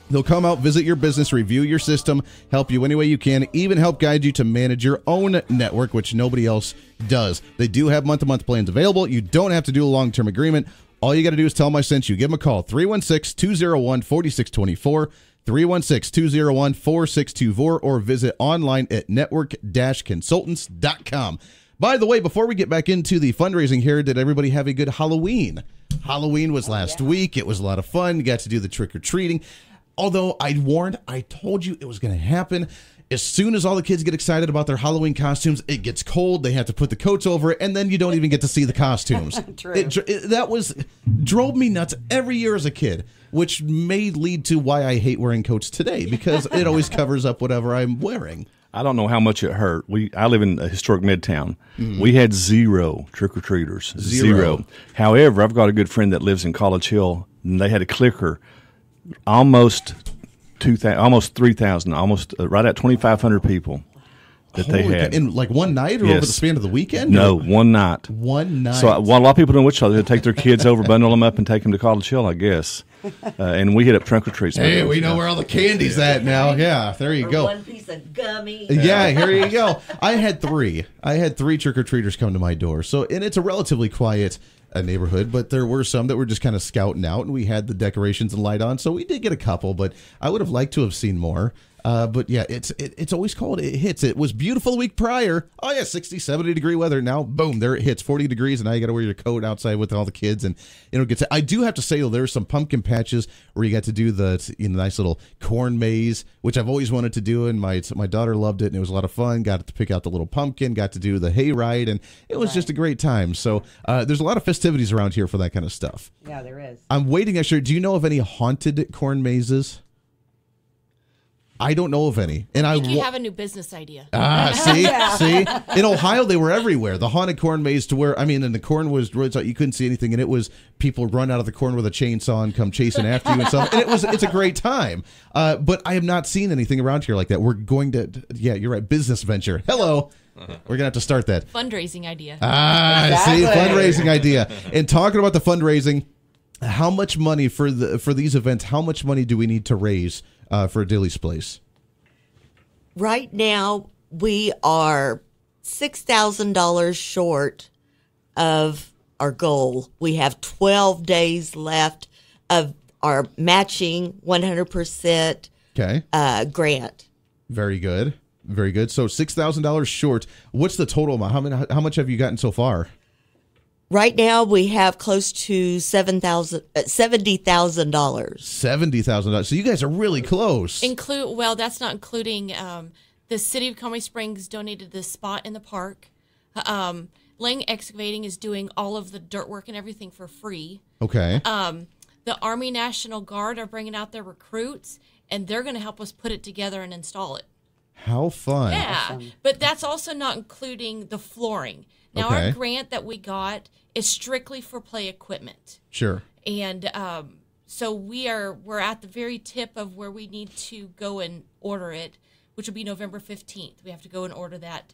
They'll come out, visit your business, review your system, help you any way you can, even help guide you to manage your own network, which nobody else does. They do have month-to-month plans available. You don't have to do a long-term agreement. All you got to do is tell them I sent you. Give them a call, 316-201-4624, 316-201-4624, or visit online at network-consultants.com. By the way, before we get back into the fundraising here, did everybody have a good Halloween? Halloween was last week. It was a lot of fun. You got to do the trick-or-treating. Although I told you it was going to happen. As soon as all the kids get excited about their Halloween costumes, it gets cold. They have to put the coats over it, and then you don't even get to see the costumes. True. That drove me nuts every year as a kid, which may lead to why I hate wearing coats today, because it always covers up whatever I'm wearing. I don't know how much it hurt. I live in a historic Midtown. We had 0 trick-or-treaters. Zero. However, I've got a good friend that lives in College Hill, and they had a clicker. Almost 3,000, right at 2,500 people that they had. In like one night or over the span of the weekend? No, one night. One night. So what a lot of people in Wichita, they take their kids over, bundle them up, and take them to College Hill, I guess. And we hit up trunk or treats. Hey, we know where all the candy's at now. Yeah, there you go. One piece of gummy. Yeah, here you go. I had 3 trick-or-treaters come to my door. And it's a relatively quiet neighborhood, but there were some that were just kind of scouting out, and we had the decorations and light on, so we did get a couple, but I would have liked to have seen more. But yeah, it's always cold. It hits. It was beautiful the week prior. Oh yeah, 60, 70 degree weather. Now, boom, there it hits 40 degrees, and now you got to wear your coat outside with all the kids, and I do have to say, though, there's some pumpkin patches where you got to do the nice little corn maze, which I've always wanted to do, and my daughter loved it, and it was a lot of fun. Got to pick out the little pumpkin, got to do the hay ride, and it was just a great time. So there's a lot of festivities around here for that kind of stuff. Yeah, there is. I'm waiting. Actually, do you know of any haunted corn mazes? I don't know of any. And I think you have a new business idea. See? In Ohio, they were everywhere. The haunted corn maze and the corn was, you couldn't see anything, and it was people run out of the corn with a chainsaw and come chasing after you and stuff. And it's a great time. But I have not seen anything around here like that. We're going to, yeah, you're right, business venture. Hello. We're going to have to start that. Fundraising idea. Exactly. See, fundraising idea. And talking about the fundraising, how much money for these events, how much money do we need to raise for Dilly's Place? Right now, we are $6,000 short of our goal. We have 12 days left of our matching 100% grant. Very good. Very good. So $6,000 short. What's the total amount? How much have you gotten so far? Right now, we have close to $70,000. $70,000. So you guys are really close. That's not including the city of Conway Springs donated the spot in the park. Lang Excavating is doing all of the dirt work and everything for free. Okay. The Army National Guard are bringing out their recruits, and they're going to help us put it together and install it. How fun. Yeah, awesome. But that's also not including the flooring. Now, our grant that we got is strictly for play equipment. Sure. And so we're at the very tip of where we need to go and order it, which will be November 15th. We have to go and order that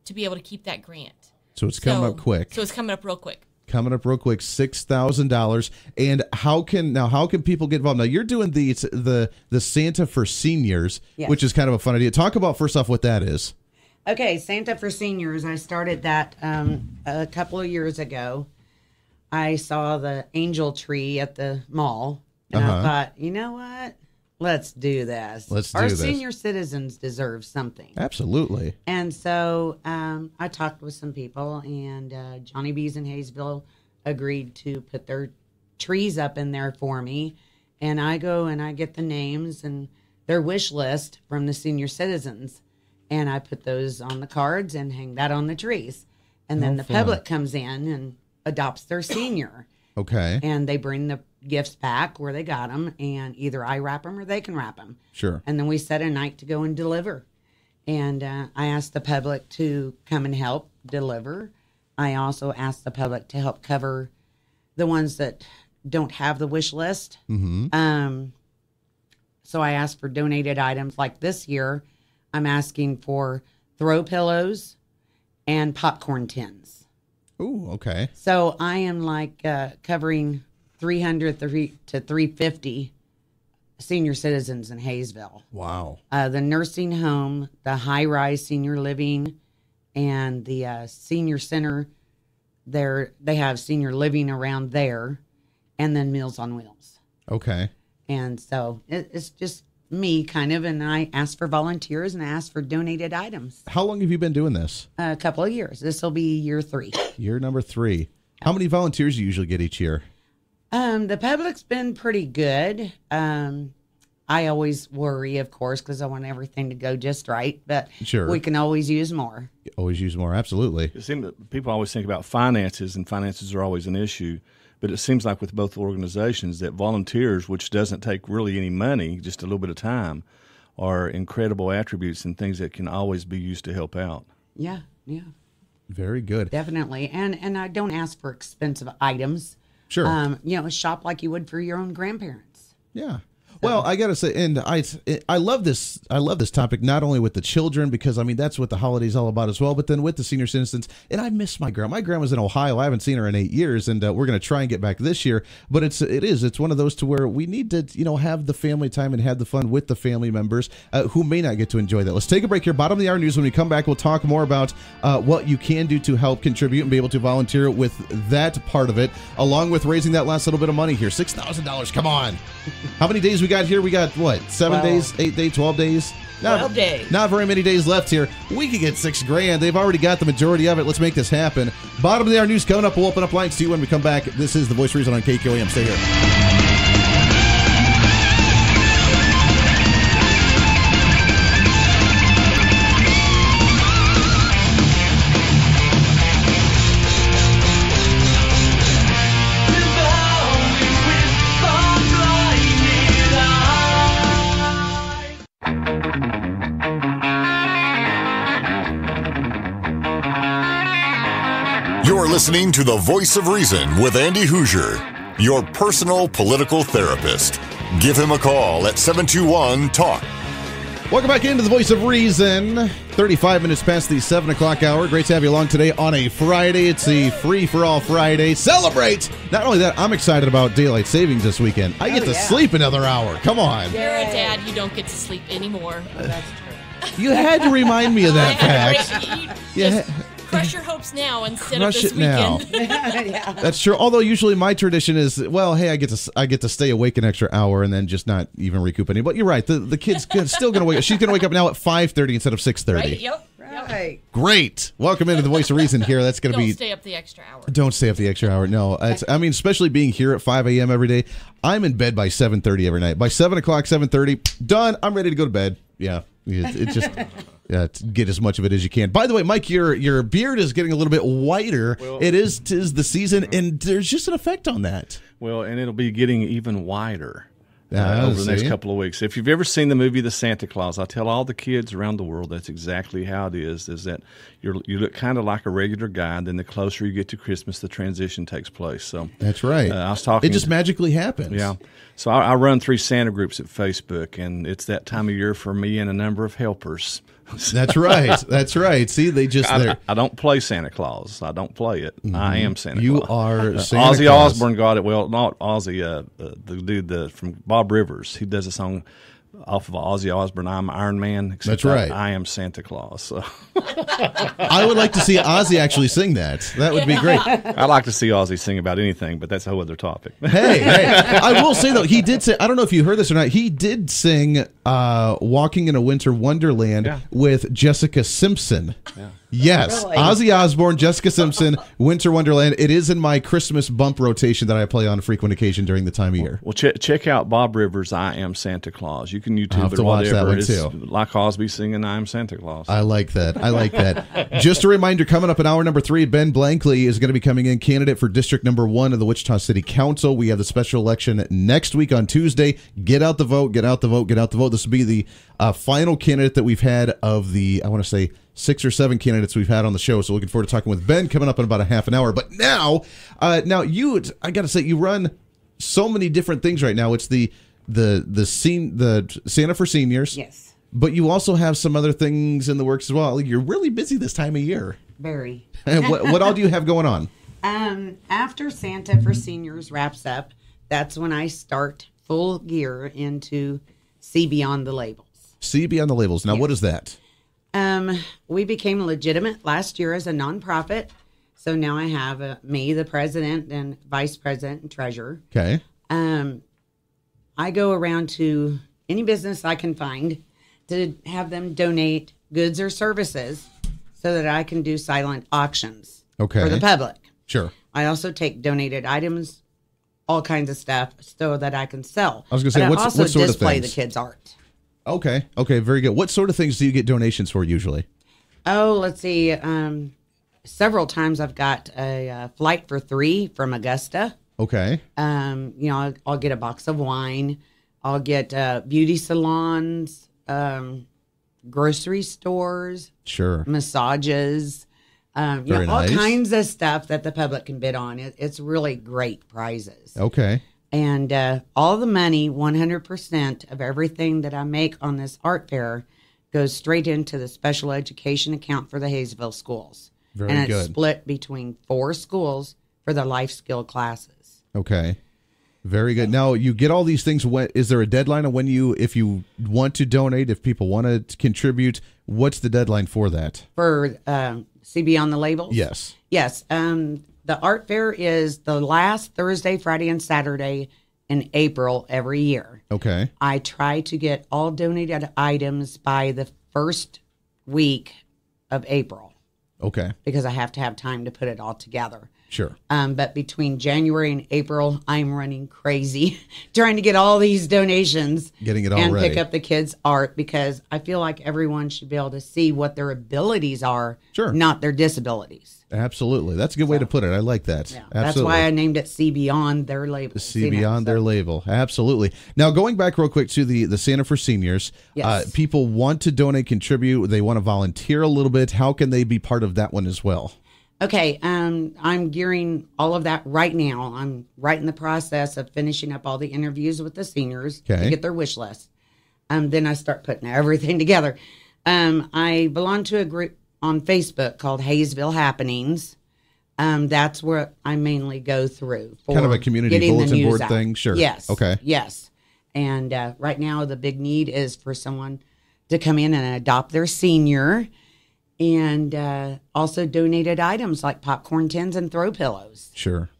to be able to keep that grant. So it's coming up quick. So it's coming up real quick. $6,000. And how can people get involved? Now you're doing the Santa for Seniors, which is kind of a fun idea. Talk about first off what that is. Okay, Santa for Seniors. I started that a couple of years ago. I saw the angel tree at the mall, and I thought, you know what? Let's do this. Our senior citizens deserve something. Absolutely. And so I talked with some people, and Johnny B's in Hayesville agreed to put their trees up in there for me. And I go and I get the names and their wish list from the senior citizens. And I put those on the cards and hang that on the trees. And then the public comes in and adopts their senior. Okay. And they bring the gifts back where they got them, and either I wrap them or they can wrap them. Sure. And then we set a night to go and deliver. And I asked the public to come and help deliver. I also asked the public to help cover the ones that don't have the wish list. Mm-hmm. So I asked for donated items. Like this year, I'm asking for throw pillows and popcorn tins. Ooh, okay. So I am like covering 300 to 350 senior citizens in Hayesville. Wow. The nursing home, the high-rise senior living, and the senior center. They have senior living around there, and then Meals on Wheels. Okay. And so it's just me kind of, and I asked for volunteers and I asked for donated items. How long have you been doing this? A couple of years. This will be year 3. Year number 3. How many volunteers do you usually get each year? The public's been pretty good. I always worry, of course, because I want everything to go just right. But Sure. we can always use more. Always use more, absolutely. It seems that people always think about finances, and finances are always an issue. But it seems like with both organizations that volunteers, which doesn't take really any money, just a little bit of time, are incredible attributes and things that can always be used to help out. Yeah. Very good. Definitely. And I don't ask for expensive items. Sure. Shop like you would for your own grandparents. Yeah. Well, I gotta say, and I love this. I love this topic not only with the children, because I mean that's what the holiday's all about as well, but then with the senior citizens. And I miss my grandma. My grandma's in Ohio. I haven't seen her in 8 years, and we're gonna try and get back this year. But it's one of those to where we need to have the family time and have the fun with the family members who may not get to enjoy that. Let's take a break here. Bottom of the hour news. When we come back, we'll talk more about what you can do to help contribute and be able to volunteer with that part of it, along with raising that last little bit of money here. $6,000. Come on. How many days we got here? We got, what, 7 days, 8 days, 12 days? 12 days. Not very many days left here. We could get $6,000. They've already got the majority of it. Let's make this happen. Bottom of the hour news coming up. We'll open up lines to you when we come back. This is The Voice of Reason on KQAM. Stay here. You're listening to The Voice of Reason with Andy Hoosier, your personal political therapist. Give him a call at 721-TALK. Welcome back into The Voice of Reason. 35 minutes past the 7 o'clock hour. Great to have you along today on a Friday. It's the Free for All Friday. Celebrate! Not only that, I'm excited about daylight savings this weekend. I get to sleep another hour. Come on. You're a dad. You don't get to sleep anymore. That's true. You had to remind me of that fact. Just crush your hopes now instead Crush of this it now. weekend. Yeah. That's true. Although usually my tradition is, well, hey, I get to stay awake an extra hour and then just not even recoup any. But you're right. The kid's still going to wake up. She's going to wake up now at 5:30 instead of 6:30. Right? Yep. Right. Great. Welcome into The Voice of Reason here. That's going to be. Don't stay up the extra hour. Don't stay up the extra hour. No, especially being here at 5 a.m. every day. I'm in bed by 7:30 every night. By 7 o'clock, 7:30, done. I'm ready to go to bed. Yeah, it's just get as much of it as you can. By the way, Mike, your beard is getting a little bit whiter. Well, tis the season, and there's just an effect on that. Well, and it'll be getting even wider. Over the next couple of weeks. If you've ever seen the movie The Santa Claus, I tell all the kids around the world that's exactly how it is that you look kind of like a regular guy, and then the closer you get to Christmas, the transition takes place. So that's right. I was talking. It just magically happens. Yeah. So I run 3 Santa groups at Facebook, and it's that time of year for me and a number of helpers. That's right. That's right. See, they just I don't play Santa Claus. I don't play it. Mm-hmm. I am Santa Claus. You are Santa Ozzy Claus. Osbourne got it. Well, not Ozzy. The dude from Bob Rivers. He does a song off of Ozzy Osbourne. I'm Iron Man. That's right. I am Santa Claus. So. I would like to see Ozzy actually sing that. That would be great. I'd like to see Ozzy sing about anything, but that's a whole other topic. Hey, I will say though, he did say, I don't know if you heard this or not, he did sing Walking in a Winter Wonderland with Jessica Simpson. Yeah. Yes, Really? Ozzy Osbourne, Jessica Simpson, Winter Wonderland. It is in my Christmas bump rotation that I play on a frequent occasion during the time of year. Well, check out Bob Rivers' "I Am Santa Claus." You can YouTube I'll have it to or watch that whatever. one, It's too. like Cosby singing "I Am Santa Claus." I like that. I like that. Just a reminder, coming up in hour number 3, Ben Blankley is going to be coming in, candidate for District number 1 of the Wichita City Council. We have the special election next week on Tuesday. Get out the vote, get out the vote, get out the vote. This will be the final candidate that we've had of the, I want to say, 6 or 7 candidates we've had on the show. So looking forward to talking with Ben coming up in about a half an hour. But now you, I got to say, you run so many different things right now. It's the Santa for Seniors. Yes. But you also have some other things in the works as well. You're really busy this time of year. Very. what all do you have going on? After Santa for Seniors wraps up, that's when I start full gear into See Beyond the Labels. See Beyond the Labels. Now, What is that? We became legitimate last year as a nonprofit. So now I have me, the president and vice president and treasurer. Okay. I go around to any business I can find to have them donate goods or services so that I can do silent auctions for the public. Sure. I also take donated items, all kinds of stuff, so that I can sell. I was going to say, But what I also sort of display things? the kids' art. Okay, very good. What sort of things do you get donations for usually? Oh, let's see. Several times I've got a flight for 3 from Augusta. Okay. I'll get a box of wine. I'll get beauty salons, grocery stores, Sure. massages, Very all nice. kinds of stuff that the public can bid on. It's really great prizes. Okay. And all the money, 100% of everything that I make on this art fair goes straight into the special education account for the Hayesville schools. Very and it's good. split between 4 schools for the life skill classes. Okay. Very good. Now, you get all these things. Is there a deadline on if you want to donate, if people want to contribute, what's the deadline for that? For See Beyond the Labels? Yes. Yes. The art fair is the last Thursday, Friday, and Saturday in April every year. Okay. I try to get all donated items by the first week of April Okay. because I have to have time to put it all together. Sure. But between January and April, I'm running crazy trying to get all these donations. Getting it all and ready. pick up the kids' art because I feel like everyone should be able to see what their abilities are, Sure. not their disabilities. Absolutely. That's a good way to put it. I like that. Yeah, Absolutely. that's why I named it See Beyond Their Label. See Beyond their label. Absolutely. Now, going back real quick to the Santa for Seniors, Yes. people want to donate, contribute. They want to volunteer a little bit. How can they be part of that one as well? Okay, I'm gearing all of that right now. I'm right in the process of finishing up all the interviews with the seniors Okay. to get their wish list. Then I start putting everything together. I belong to a group on Facebook called Hayesville Happenings. That's where I mainly go through for Kind of a community getting the bulletin news board out. thing? Sure. Yes. Okay. Yes. And right now the big need is for someone to come in and adopt their senior. And also donated items like popcorn tins and throw pillows. Sure.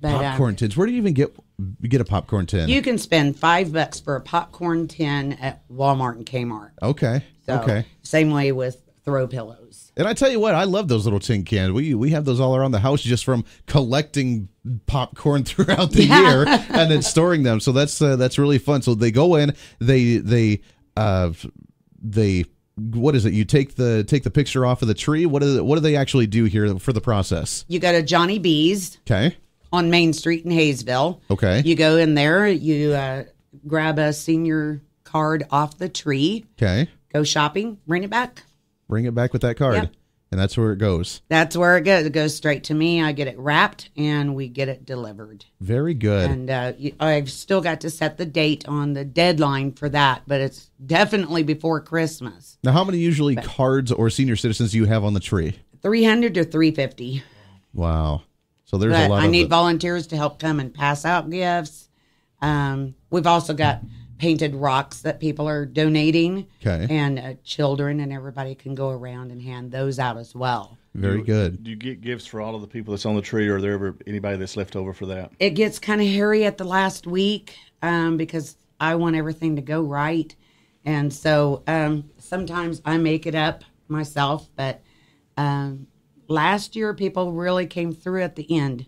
But, Popcorn tins. Where do you even get a popcorn tin? You can spend $5 for a popcorn tin at Walmart and Kmart. Okay. So, Okay. Same way with throw pillows. And I tell you what, I love those little tin cans. We have those all around the house just from collecting popcorn throughout the year and then storing them. So that's really fun. So they go in, they what is it? You take the picture off of the tree. What do they actually do here for the process? You go to Johnny B's Okay. on Main Street in Hayesville. Okay. You go in there, you grab a senior card off the tree, Okay. go shopping, bring it back. Bring it back with that card. Yep. And that's where it goes. That's where it goes. It goes straight to me. I get it wrapped and we get it delivered. Very good. And I've still got to set the date on the deadline for that, but it's definitely before Christmas. Now, how many usually cards or senior citizens do you have on the tree? 300 to 350. Wow. So there's But a lot I of need it. volunteers to help come and pass out gifts. We've also got painted rocks that people are donating. Okay. And children and everybody can go around and hand those out as well. Very good. Do you get gifts for all of the people that's on the tree, or are there ever anybody that's left over for that? It gets kind of hairy at the last week because I want everything to go right. And so sometimes I make it up myself, but Last year, people really came through at the end,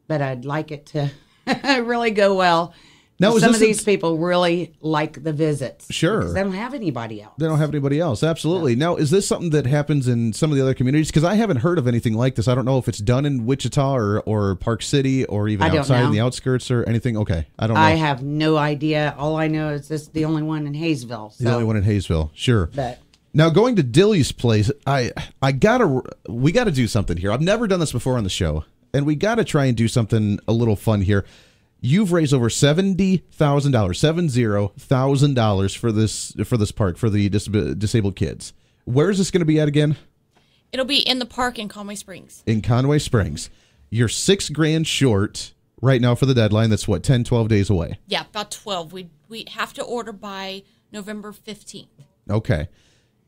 but I'd like it to really go well. Now, some of these people really like the visits. Sure. Because they don't have anybody else. They don't have anybody else. Absolutely. Now, is this something that happens in some of the other communities? Because I haven't heard of anything like this. I don't know if it's done in Wichita or Park City or even outside in the outskirts or anything. Okay. I don't know. I have no idea. All I know is this is the only one in Hayesville. The only one in Hayesville. Sure. But now, going to Dilly's place, we got to do something here. I've never done this before on the show, and we got to try and do something a little fun here. You've raised over $70,000 for this park for the disabled kids. Where is this going to be at again? It'll be in the park in Conway Springs. In Conway Springs. You're $6,000 short right now for the deadline. That's what, 10, 12 days away? Yeah, about 12. We have to order by November 15th. Okay.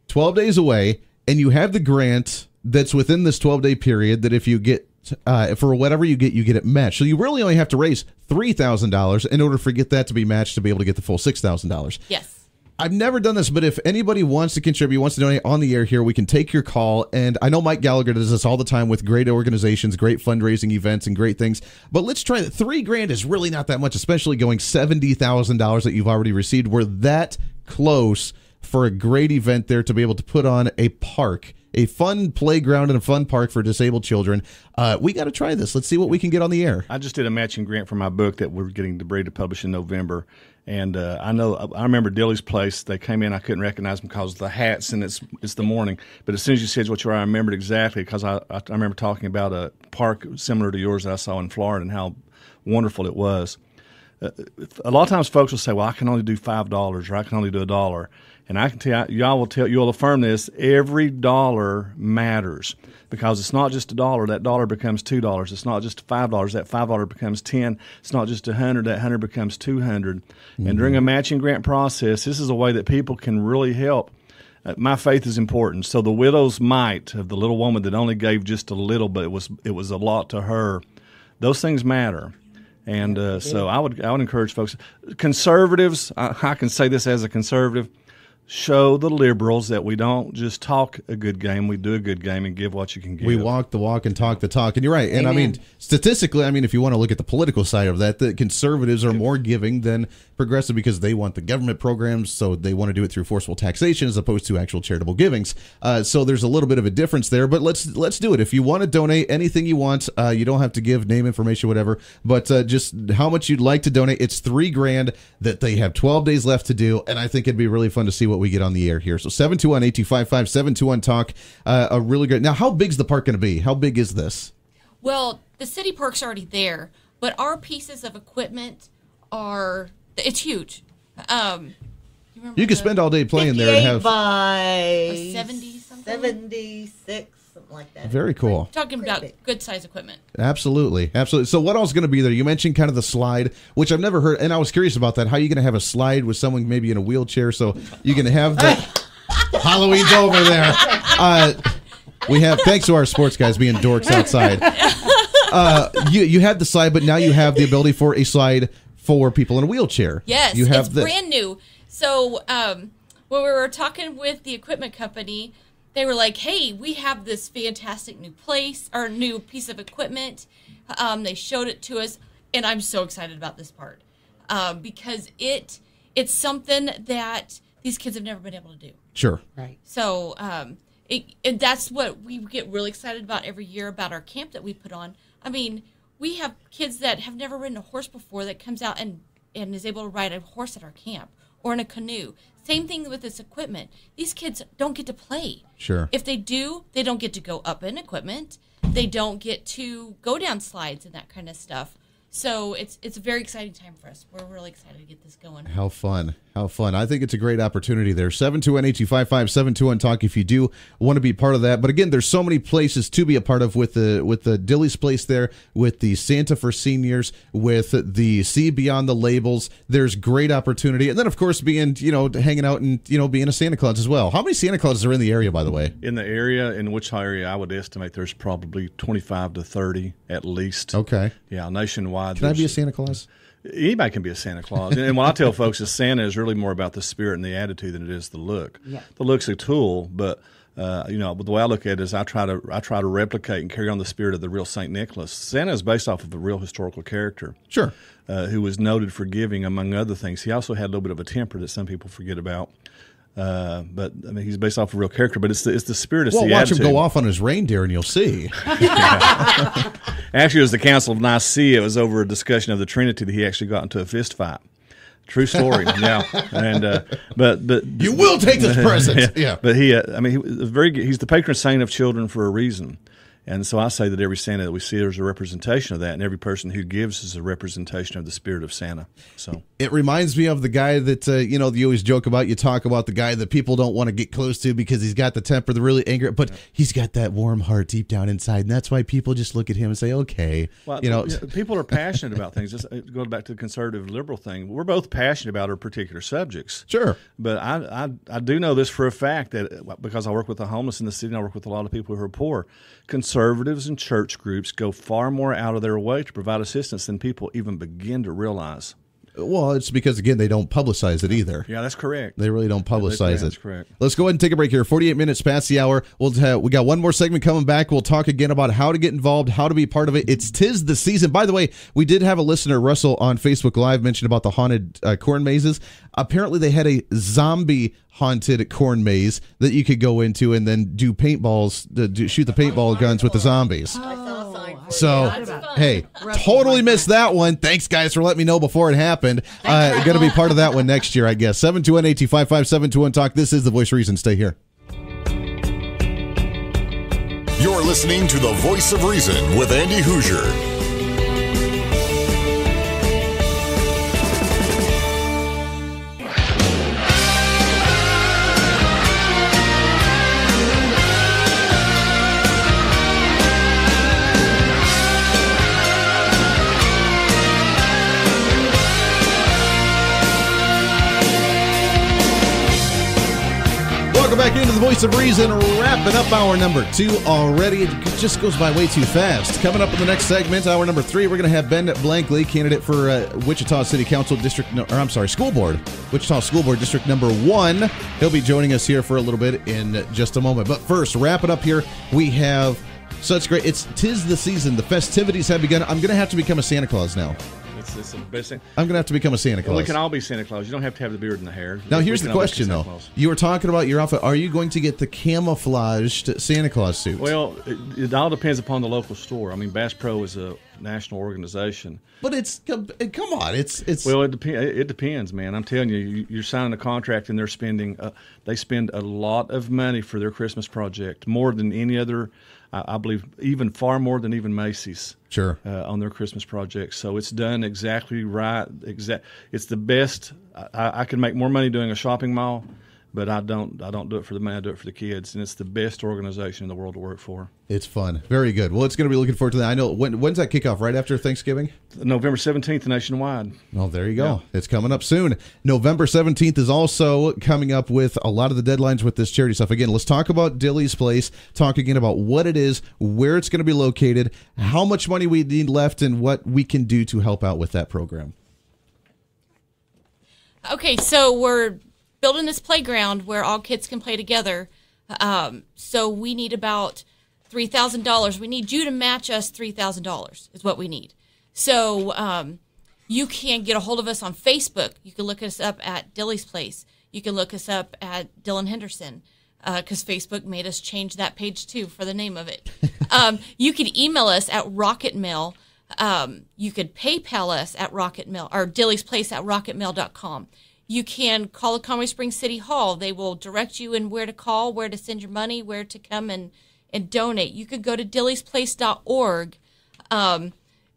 12 days away, and you have the grant that's within this 12-day period that if you get for whatever you get it matched. So you really only have to raise $3,000 in order for get that to be matched to be able to get the full $6,000. Yes. I've never done this, but if anybody wants to contribute, wants to donate on the air here, we can take your call. And I know Mike Gallagher does this all the time with great organizations, great fundraising events, and great things. But let's try that. $3,000 is really not that much, especially going $70,000 that you've already received. We're that close for a great event there to be able to put on a park, a fun playground and a fun park for disabled children. We got to try this. Let's see what we can get on the air. I just did a matching grant for my book that we're getting ready to publish in November. And I remember Dilly's place. They came in. I couldn't recognize them because of the hats, and it's the morning. But as soon as you said what you were, I remembered exactly because I remember talking about a park similar to yours that I saw in Florida and how wonderful it was. A lot of times folks will say, well, I can only do $5 or I can only do $1. And I can tell you'll affirm this, every dollar matters because it's not just $1. That dollar becomes $2. It's not just $5. That $5 becomes $10. It's not just $100. That $100 becomes $200. Mm-hmm. And during a matching grant process, this is a way that people can really help. My faith is important. So the widow's mite of the little woman that only gave just a little, but it was a lot to her. Those things matter. And so I would encourage folks, conservatives. I can say this as a conservative. Show the liberals that we don't just talk a good game, we do a good game and give what you can give. We walk the walk and talk the talk. And you're right. And Amen. Statistically, if you want to look at the political side of that, the conservatives are more giving than progressive because they want the government programs, so they want to do it through forceful taxation as opposed to actual charitable givings. So there's a little bit of a difference there, but let's do it. If you want to donate anything you want, you don't have to give name information, whatever, but just how much you'd like to donate. It's $3,000 that they have 12 days left to do, and I think it'd be really fun to see what we get on the air here. So 721-8255, 721-TALK, a really great. Now, how big's the park going to be? How big is this? Well, the city park's already there, but our pieces of equipment it's huge. You can spend all day playing there and have by 70 something? 76, something like that. Very cool. Talking about good size equipment. Absolutely. So what else is going to be there? You mentioned kind of the slide, which I've never heard, and I was curious about that. How are you going to have a slide with someone maybe in a wheelchair? So you're going to have the Halloween's over there. We have, thanks to our sports guys being dorks outside. You had the slide, but now you have the ability for a slide for people in a wheelchair. Yes, you have it's brand new. So when we were talking with the equipment company, they were like, hey, we have this fantastic new piece of equipment. They showed it to us, and I'm so excited about this part because it's something that these kids have never been able to do. Sure. right. So and that's what we get really excited about every year about our camp that we put on. We have kids that have never ridden a horse before that comes out and is able to ride a horse at our camp or in a canoe. Same thing with this equipment. These kids don't get to play. Sure. If they do, they don't get to go up in equipment. They don't get to go down slides and that kind of stuff. So it's a very exciting time for us. We're really excited to get this going. How fun. I think it's a great opportunity there. 721-8255, 721-TALK if you do want to be part of that. But again, there's so many places to be a part of with the Dilly's Place there, with the Santa for Seniors, with the See Beyond the Labels. There's great opportunity. And then, of course, being, hanging out and, being a Santa Claus as well. How many Santa Clauses are in the area, by the way? In the area, in Wichita area, I would estimate there's probably 25 to 30 at least. Okay. Yeah, nationwide. Can I be a Santa Claus? Anybody can be a Santa Claus. And what I tell folks is Santa is really more about the spirit and the attitude than it is the look. Yeah. The look's a tool, but the way I look at it is I try to replicate and carry on the spirit of the real St. Nicholas. Santa is based off of a real historical character. Sure. Who was noted for giving, among other things. He also had a little bit of a temper that some people forget about. But I mean, he's based off a real character. But it's the spirit of the watch attitude. him go off on his reindeer, and you'll see. Actually, it was the Council of Nicaea. It was over a discussion of the Trinity that he actually got into a fist fight. True story. Yeah, and but you will take this present. Yeah. But he's the patron saint of children for a reason. And so I say that every Santa that we see is a representation of that, and every person who gives is a representation of the spirit of Santa. So it reminds me of the guy that you always joke about. You talk about the guy that people don't want to get close to because he's got the temper, the really angry, but he's got that warm heart deep down inside, and that's why people just look at him and say, "Okay." Well, people are passionate about things. Just going back to the conservative liberal thing, we're both passionate about our particular subjects. Sure, but I do know this for a fact that because I work with the homeless in the city, and I work with a lot of people who are poor. Conservatives and church groups go far more out of their way to provide assistance than people even begin to realize. Well, it's because, again, they don't publicize it either. Yeah, that's correct. They really don't publicize it. That's correct. Let's go ahead and take a break here. 48 minutes past the hour. We got one more segment coming back. We'll talk again about how to get involved, how to be part of it. It's 'tis the season. By the way, we did have a listener, Russell, on Facebook Live mention about the haunted corn mazes. Apparently, they had a zombie haunted corn maze that you could go into and then do paintballs, shoot the paintball guns with the zombies. So, hey, totally missed that one. Thanks, guys, for letting me know before it happened. Going to be part of that one next year, I guess. 721-8255-721-TALK. This is The Voice of Reason. Stay here. You're listening to The Voice of Reason with Andy Hoosier. Welcome back into The Voice of Reason, wrapping up hour number 2 already. It just goes by way too fast. Coming up in the next segment, hour number 3, we're going to have Ben Blankley, candidate for Wichita City Council School Board, Wichita School Board District number 1. He'll be joining us here for a little bit in just a moment. But first, wrap it up here. We have such great, 'tis the season. The festivities have begun. I'm going to have to become a Santa Claus now. It's the best thing. I'm going to have to become a Santa Claus. Well, we can all be Santa Claus. You don't have to have the beard and the hair. Now, here's the question, though. You were talking about your outfit. Are you going to get the camouflaged Santa Claus suit? Well, it all depends upon the local store. I mean, Bass Pro is a national organization. But come on. It's Well, it depends, man. I'm telling you, you're signing a contract and they're spending, they spend a lot of money for their Christmas project, more than any other, I believe, even far more than even Macy's. Sure. On their Christmas project. So it's done exactly right. It's the best. I can make more money doing a shopping mall, but I don't do it for the money. I do it for the kids, and it's the best organization in the world to work for. It's fun. Very good. Well, it's going to be looking forward to that. I know. When's that kickoff? Right after Thanksgiving? November 17th nationwide. Oh, there you go. Yeah. It's coming up soon. November 17th is also coming up with a lot of the deadlines with this charity stuff. Again, let's talk about Dilly's Place. Talk again about what it is, where it's going to be located, how much money we need left, and what we can do to help out with that program. Okay, so we're building this playground where all kids can play together. So we need about $3,000. We need you to match us $3,000 is what we need. So you can get a hold of us on Facebook. You can look us up at Dilly's Place. You can look us up at Dylan Henderson because Facebook made us change that page too for the name of it. You can email us at Rocket Mail. You could PayPal us at Rocket Mail or Dilly's Place at rocketmail.com. You can call the Conway Springs City Hall. They will direct you in where to call, where to send your money, where to come and donate. You could go to dillysplace.org.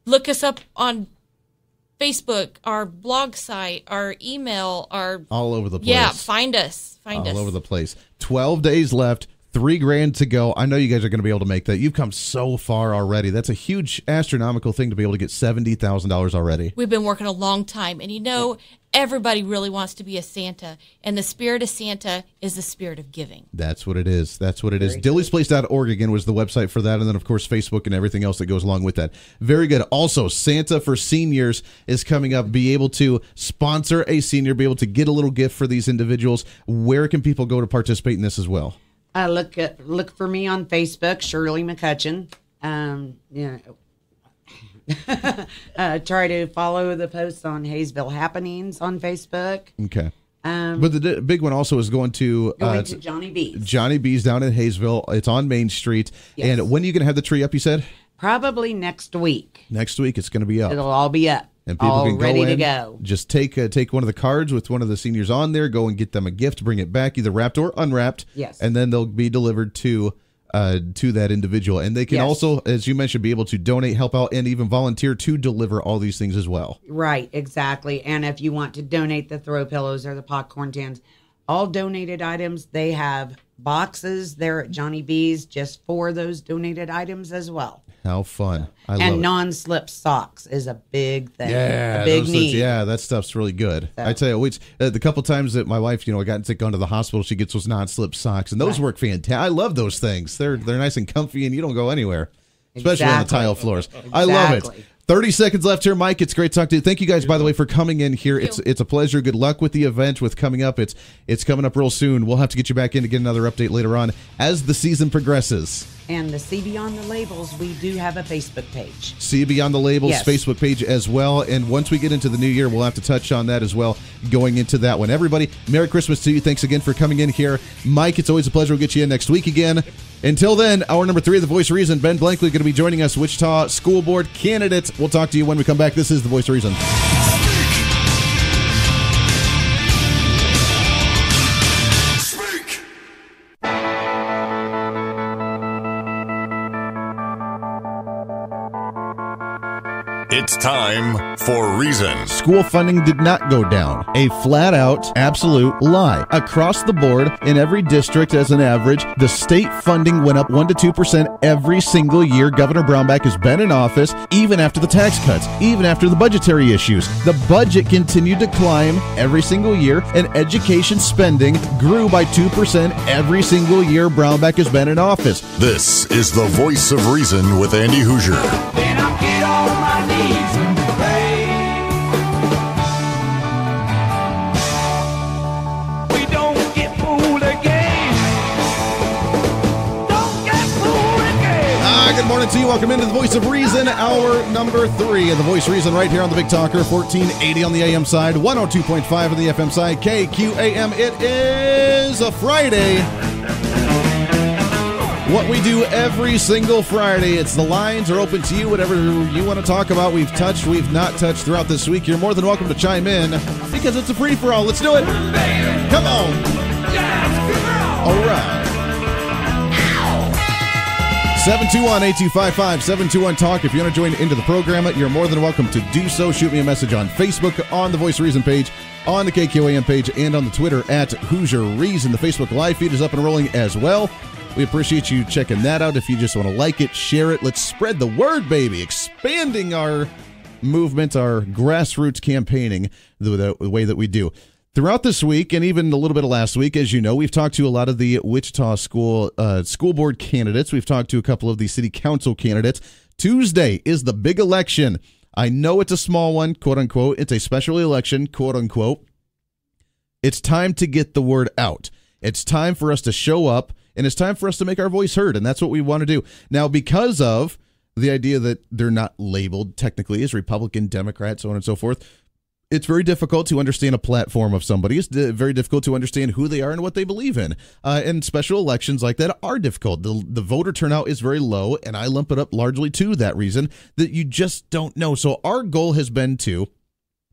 Look us up on Facebook, our blog site, our email, all over the place. Yeah, find us. All over the place. 12 days left. $3,000 to go. I know you guys are going to be able to make that. You've come so far already. That's a huge astronomical thing to be able to get $70,000 already. We've been working a long time, and everybody really wants to be a Santa, and the spirit of Santa is the spirit of giving. That's what it is. Dillysplace.org again was the website for that, and then of course Facebook and everything else that goes along with that. Very good. Also, Santa for Seniors is coming up. Be able to sponsor a senior, be able to get a little gift for these individuals. Where can people go to participate in this as well? Look for me on Facebook, Shirley McCutcheon. Try to follow the posts on Hayesville Happenings on Facebook. Okay. But the big one also is going to Johnny B's. Johnny B's down in Hayesville. It's on Main Street. Yes. And when are you going to have the tree up, you said? Probably next week. Next week it's going to be up. It'll all be up. And people all can ready go in, to go. Just take one of the cards with one of the seniors on there, go and get them a gift, bring it back, either wrapped or unwrapped. Yes. And then they'll be delivered to that individual. And they can also, as you mentioned, be able to donate, help out, and even volunteer to deliver all these things as well. Right, exactly. And if you want to donate the throw pillows or the popcorn tins, all donated items, they have boxes there at Johnny B's just for those donated items as well. How fun. I love and it. non-slip socks is a big thing. Yeah, a big need. That stuff's really good. So. I tell you, the couple times that my wife, got sick, gone to the hospital, she gets those non-slip socks, and those work fantastic. I love those things. They're nice and comfy, and you don't go anywhere, especially on the tile floors. Exactly. I love it. 30 seconds left here, Mike. It's great to talk to you. Thank you guys, by the way, for coming in here. It's a pleasure. Good luck with the event, with coming up. It's coming up real soon. We'll have to get you back in to get another update later on as the season progresses. And the See Beyond the Labels, we do have a Facebook page. See Beyond the Labels Facebook page as well. And once we get into the new year, we'll have to touch on that as well going into that one. Everybody, Merry Christmas to you. Thanks again for coming in here. Mike, it's always a pleasure. We'll get you in next week again. Until then, hour number 3 of The Voice of Reason, Ben Blankley going to be joining us, Wichita School Board candidate. We'll talk to you when we come back. This is The Voice of Reason. It's time for Reason. School funding did not go down. A flat-out, absolute lie. Across the board, in every district as an average, the state funding went up 1% to 2% every single year Governor Brownback has been in office, even after the tax cuts, even after the budgetary issues. The budget continued to climb every single year, and education spending grew by 2% every single year Brownback has been in office. This is The Voice of Reason with Andy Hoosier. Then I get on my knees and pray. We don't get fooled again. Don't get fooled again. Good morning to you. Welcome into The Voice of Reason, hour number 3 of The Voice of Reason right here on the Big Talker, 1480 on the AM side, 102.5 on the FM side, KQAM. It is a Friday. What we do every single Friday, it's the lines are open to you, whatever you want to talk about. We've touched, we've not touched throughout this week. You're more than welcome to chime in because it's a free-for-all. Let's do it. Come on. All right. 721-8255, 721-TALK. If you want to join into the program, you're more than welcome to do so. Shoot me a message on Facebook, on the Voice of Reason page, on the KQAM page, and on the Twitter at Hoosier Reason. The Facebook live feed is up and rolling as well. We appreciate you checking that out. If you just want to like it, share it. Let's spread the word, baby. Expanding our movement, our grassroots campaigning the way that we do. Throughout this week, and even a little bit of last week, as you know, we've talked to a lot of the Wichita school board candidates. We've talked to a couple of the city council candidates. Tuesday is the big election. I know it's a small one, quote unquote. It's a special election, quote unquote. It's time to get the word out. It's time for us to show up. And it's time for us to make our voice heard, and that's what we want to do. Now, because of the idea that they're not labeled technically as Republican, Democrat, so on and so forth, it's very difficult to understand a platform of somebody. It's very difficult to understand who they are and what they believe in. And special elections like that are difficult. The voter turnout is very low, and I lump it up largely to that reason, that you just don't know. So our goal has been to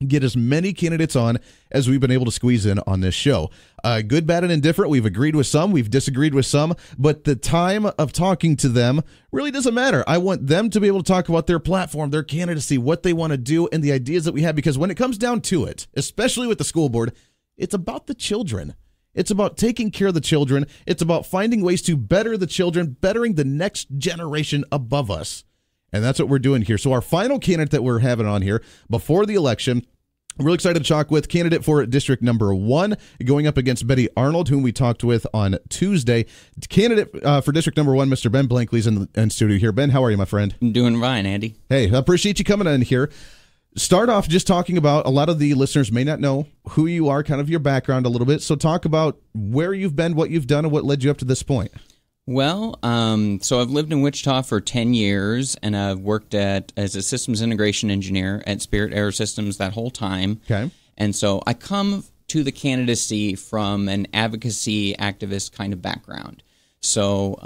get as many candidates on as we've been able to squeeze in on this show. Good, bad, and indifferent. We've agreed with some. We've disagreed with some. But the time of talking to them really doesn't matter. I want them to be able to talk about their platform, their candidacy, what they want to do, and the ideas that we have. Because when it comes down to it, especially with the school board, it's about the children. It's about taking care of the children. It's about finding ways to better the children, bettering the next generation above us. And that's what we're doing here. So our final candidate that we're having on here before the election, I'm really excited to talk with candidate for District Number 1, going up against Betty Arnold, whom we talked with on Tuesday. Candidate for District Number 1, Mr. Ben Blankley, is in studio here. Ben, how are you, my friend? I'm doing fine, Andy. Hey, I appreciate you coming in here. Start off just talking about, a lot of the listeners may not know who you are, kind of your background a little bit. So talk about where you've been, what you've done, and what led you up to this point. Well, so I've lived in Wichita for 10 years, and I've worked as a systems integration engineer at Spirit Air Systems that whole time. Okay. And so I come to the candidacy from an advocacy activist kind of background. So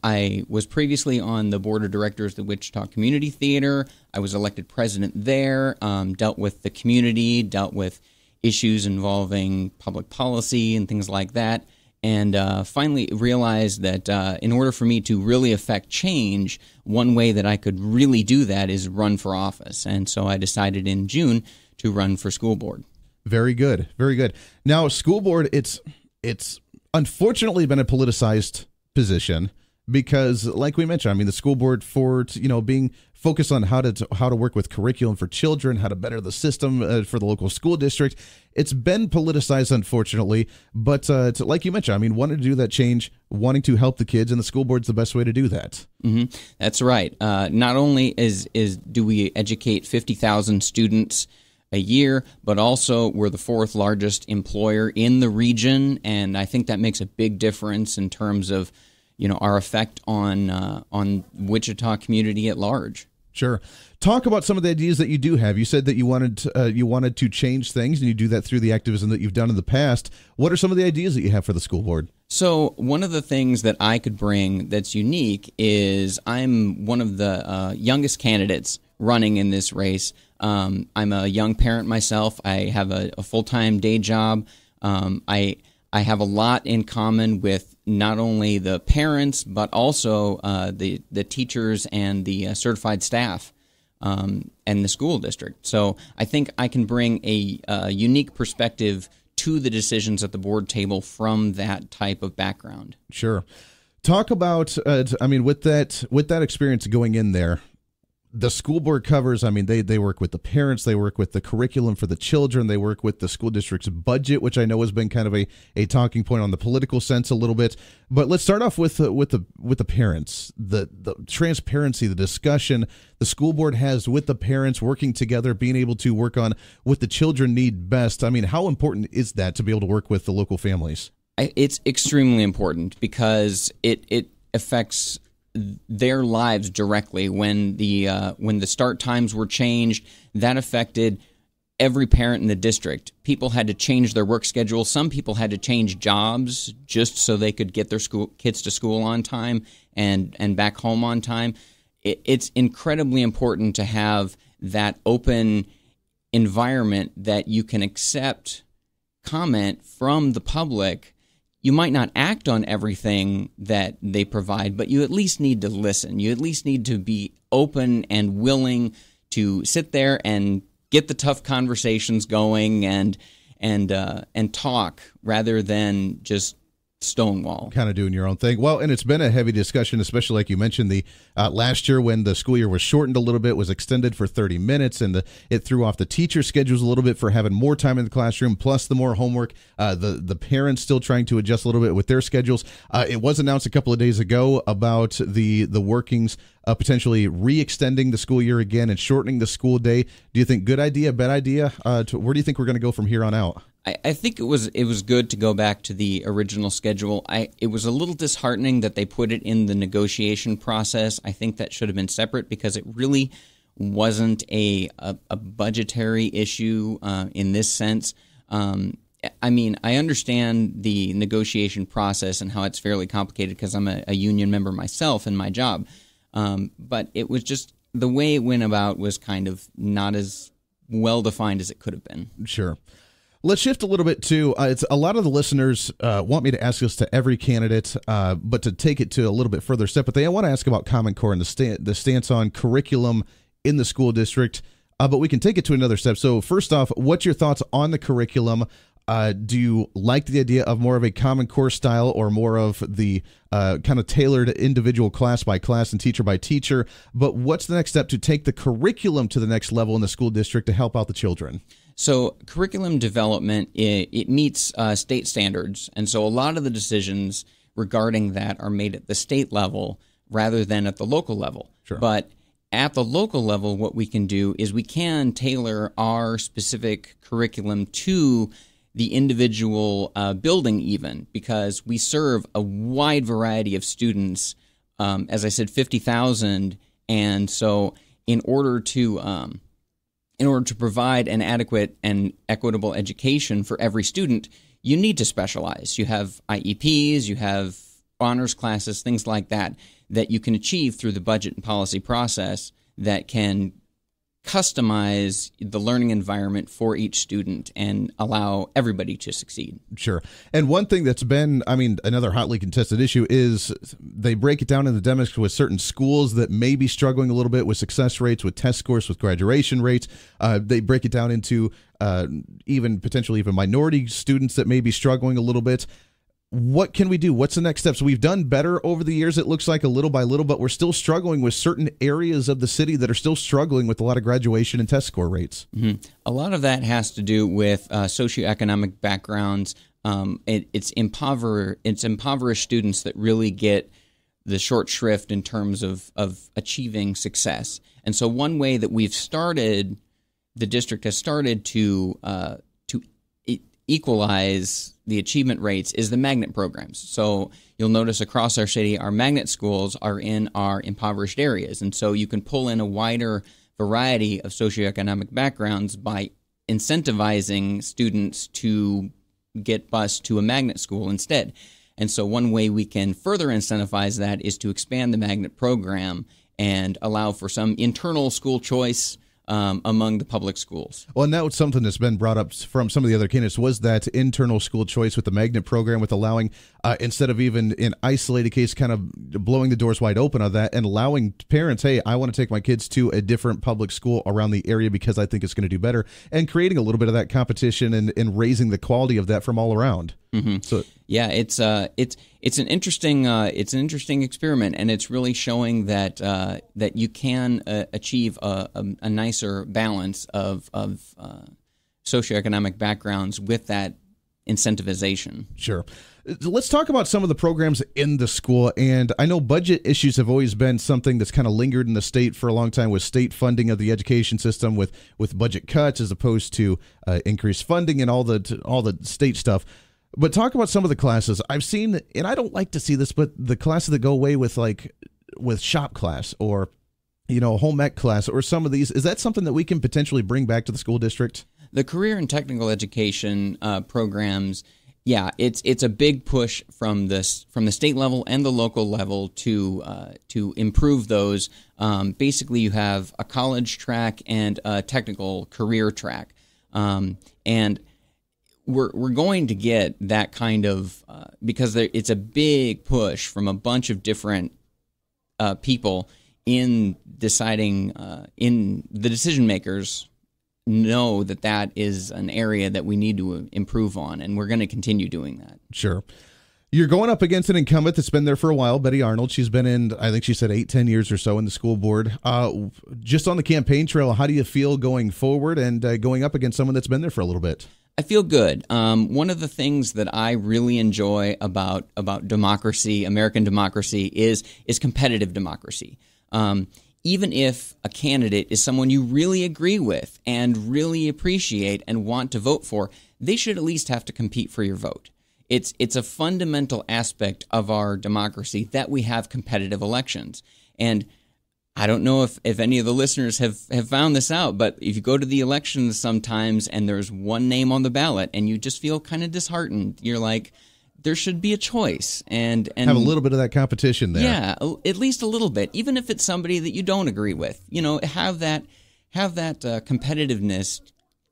I was previously on the board of directors of the Wichita Community Theater. I was elected president there, dealt with the community, dealt with issues involving public policy and things like that, and finally realized that in order for me to really affect change, one way that I could really do that is run for office. And so I decided in June to run for school board. Very good. Very good. Now, school board, it's unfortunately been a politicized position because, like we mentioned, I mean, the school board, for being focused on how to work with curriculum for children, how to better the system for the local school district, it's been politicized, unfortunately. But like you mentioned, I mean, wanting to do that change, wanting to help the kids, and the school board's the best way to do that. Mm-hmm. That's right. Not only do we educate 50,000 students a year, but also we're the fourth largest employer in the region, and I think that makes a big difference in terms of, our effect on Wichita community at large. Sure. Talk about some of the ideas that you do have. You said that you wanted to change things, and you do that through the activism that you've done in the past. What are some of the ideas that you have for the school board? So one of the things that I could bring that's unique is I'm one of the youngest candidates running in this race. I'm a young parent myself. I have a full-time day job. I have a lot in common with not only the parents, but also the teachers and the certified staff and the school district. So I think I can bring a unique perspective to the decisions at the board table from that type of background. Sure. Talk about, with that experience going in there, the school board covers, they work with the parents, they work with the curriculum for the children, they work with the school district's budget, which I know has been kind of a talking point on the political sense a little bit. But let's start off with the parents, the transparency, the discussion the school board has with the parents, working together, being able to work on what the children need best. I mean, how important is that to be able to work with the local families? It's extremely important because it affects their lives directly. When the start times were changed, that affected every parent in the district. People had to change their work schedule. Some people had to change jobs just so they could get their kids to school on time and back home on time. It's incredibly important to have that open environment that you can accept comment from the public. You might not act on everything that they provide, but you at least need to listen. You at least need to be open and willing to sit there and get the tough conversations going and talk rather than just stonewall. Kind of doing your own thing. Well, and it's been a heavy discussion, especially like you mentioned, the last year when the school year was shortened a little bit, was extended for 30 minutes, and it threw off the teacher schedules a little bit for having more time in the classroom, plus the more homework. The parents still trying to adjust a little bit with their schedules. It was announced a couple of days ago about the workings potentially re-extending the school year again and shortening the school day. Do you think good idea, bad idea? Where do you think we're going to go from here on out? I think it was good to go back to the original schedule. It was a little disheartening that they put it in the negotiation process. I think that should have been separate because it really wasn't a budgetary issue in this sense. I understand the negotiation process and how it's fairly complicated because I'm a union member myself in my job. But it was just the way it went about was kind of not as well defined as it could have been. Sure. Let's shift a little bit to, it's a lot of the listeners want me to ask this to every candidate, but to take it to a little bit further step, but they want to ask about Common Core and the stance on curriculum in the school district, but we can take it to another step. So first off, what's your thoughts on the curriculum? Do you like the idea of more of a Common Core style or more of the kind of tailored individual class by class and teacher by teacher? But what's the next step to take the curriculum to the next level in the school district to help out the children? So curriculum development, it meets state standards, and so a lot of the decisions regarding that are made at the state level rather than at the local level. Sure. But at the local level, what we can do is we can tailor our specific curriculum to the individual building even, because we serve a wide variety of students. As I said, 50,000. And so in order to provide an adequate and equitable education for every student, you need to specialize. You have IEPs, you have honors classes, things like that you can achieve through the budget and policy process that can customize the learning environment for each student and allow everybody to succeed. Sure. And one thing that's been, another hotly contested issue is they break it down in the demos with certain schools that may be struggling a little bit with success rates, with test scores, with graduation rates. They break it down into even minority students that may be struggling a little bit. What can we do? What's the next steps? We've done better over the years, it looks like, a little by little, but we're still struggling with certain areas of the city that are still struggling with a lot of graduation and test score rates. Mm-hmm. A lot of that has to do with socioeconomic backgrounds. It's impoverished students that really get the short shrift in terms of achieving success. And so one way that the district has started to equalize the achievement rates is the magnet programs. So you'll notice across our city, our magnet schools are in our impoverished areas. And so you can pull in a wider variety of socioeconomic backgrounds by incentivizing students to get bused to a magnet school instead. And so one way we can further incentivize that is to expand the magnet program and allow for some internal school choice among the public schools. Well, and that was something that's been brought up from some of the other candidates, was that internal school choice with the magnet program, with allowing, instead of even in isolated case, kind of blowing the doors wide open on that and allowing parents, hey, I want to take my kids to a different public school around the area because I think it's going to do better, and creating a little bit of that competition and raising the quality of that from all around. Mm-hmm. So yeah, it's an interesting experiment, and it's really showing that you can achieve a nicer balance of socioeconomic backgrounds with that incentivization. Sure. Let's talk about some of the programs in the school. And I know budget issues have always been something that's kind of lingered in the state for a long time, with state funding of the education system, with budget cuts as opposed to increased funding and all the state stuff. But talk about some of the classes I've seen, and I don't like to see this, but the classes that go away with shop class or home ec class or some of these. Is that something that we can potentially bring back to the school district? The career and technical education programs, yeah, it's a big push from the state level and the local level to improve those. Basically, you have a college track and a technical career track, and we're going to get that kind of because it's a big push from a bunch of different people in deciding in the decision makers know that is an area that we need to improve on, and we're going to continue doing that. Sure. You're going up against an incumbent that's been there for a while, Betty Arnold. She's been in, I think she said 8-10 years or so in the school board. Just on the campaign trail, how do you feel going forward and going up against someone that's been there for a little bit? I feel good. One of the things that I really enjoy about democracy, American democracy, is competitive democracy. Even if a candidate is someone you really agree with and really appreciate and want to vote for, they should at least have to compete for your vote. It's a fundamental aspect of our democracy that we have competitive elections. And I don't know if any of the listeners have found this out, but if you go to the elections sometimes and there's one name on the ballot and you just feel kind of disheartened, you're like, there should be a choice and have a little bit of that competition there. Yeah, at least a little bit, even if it's somebody that you don't agree with. Have that competitiveness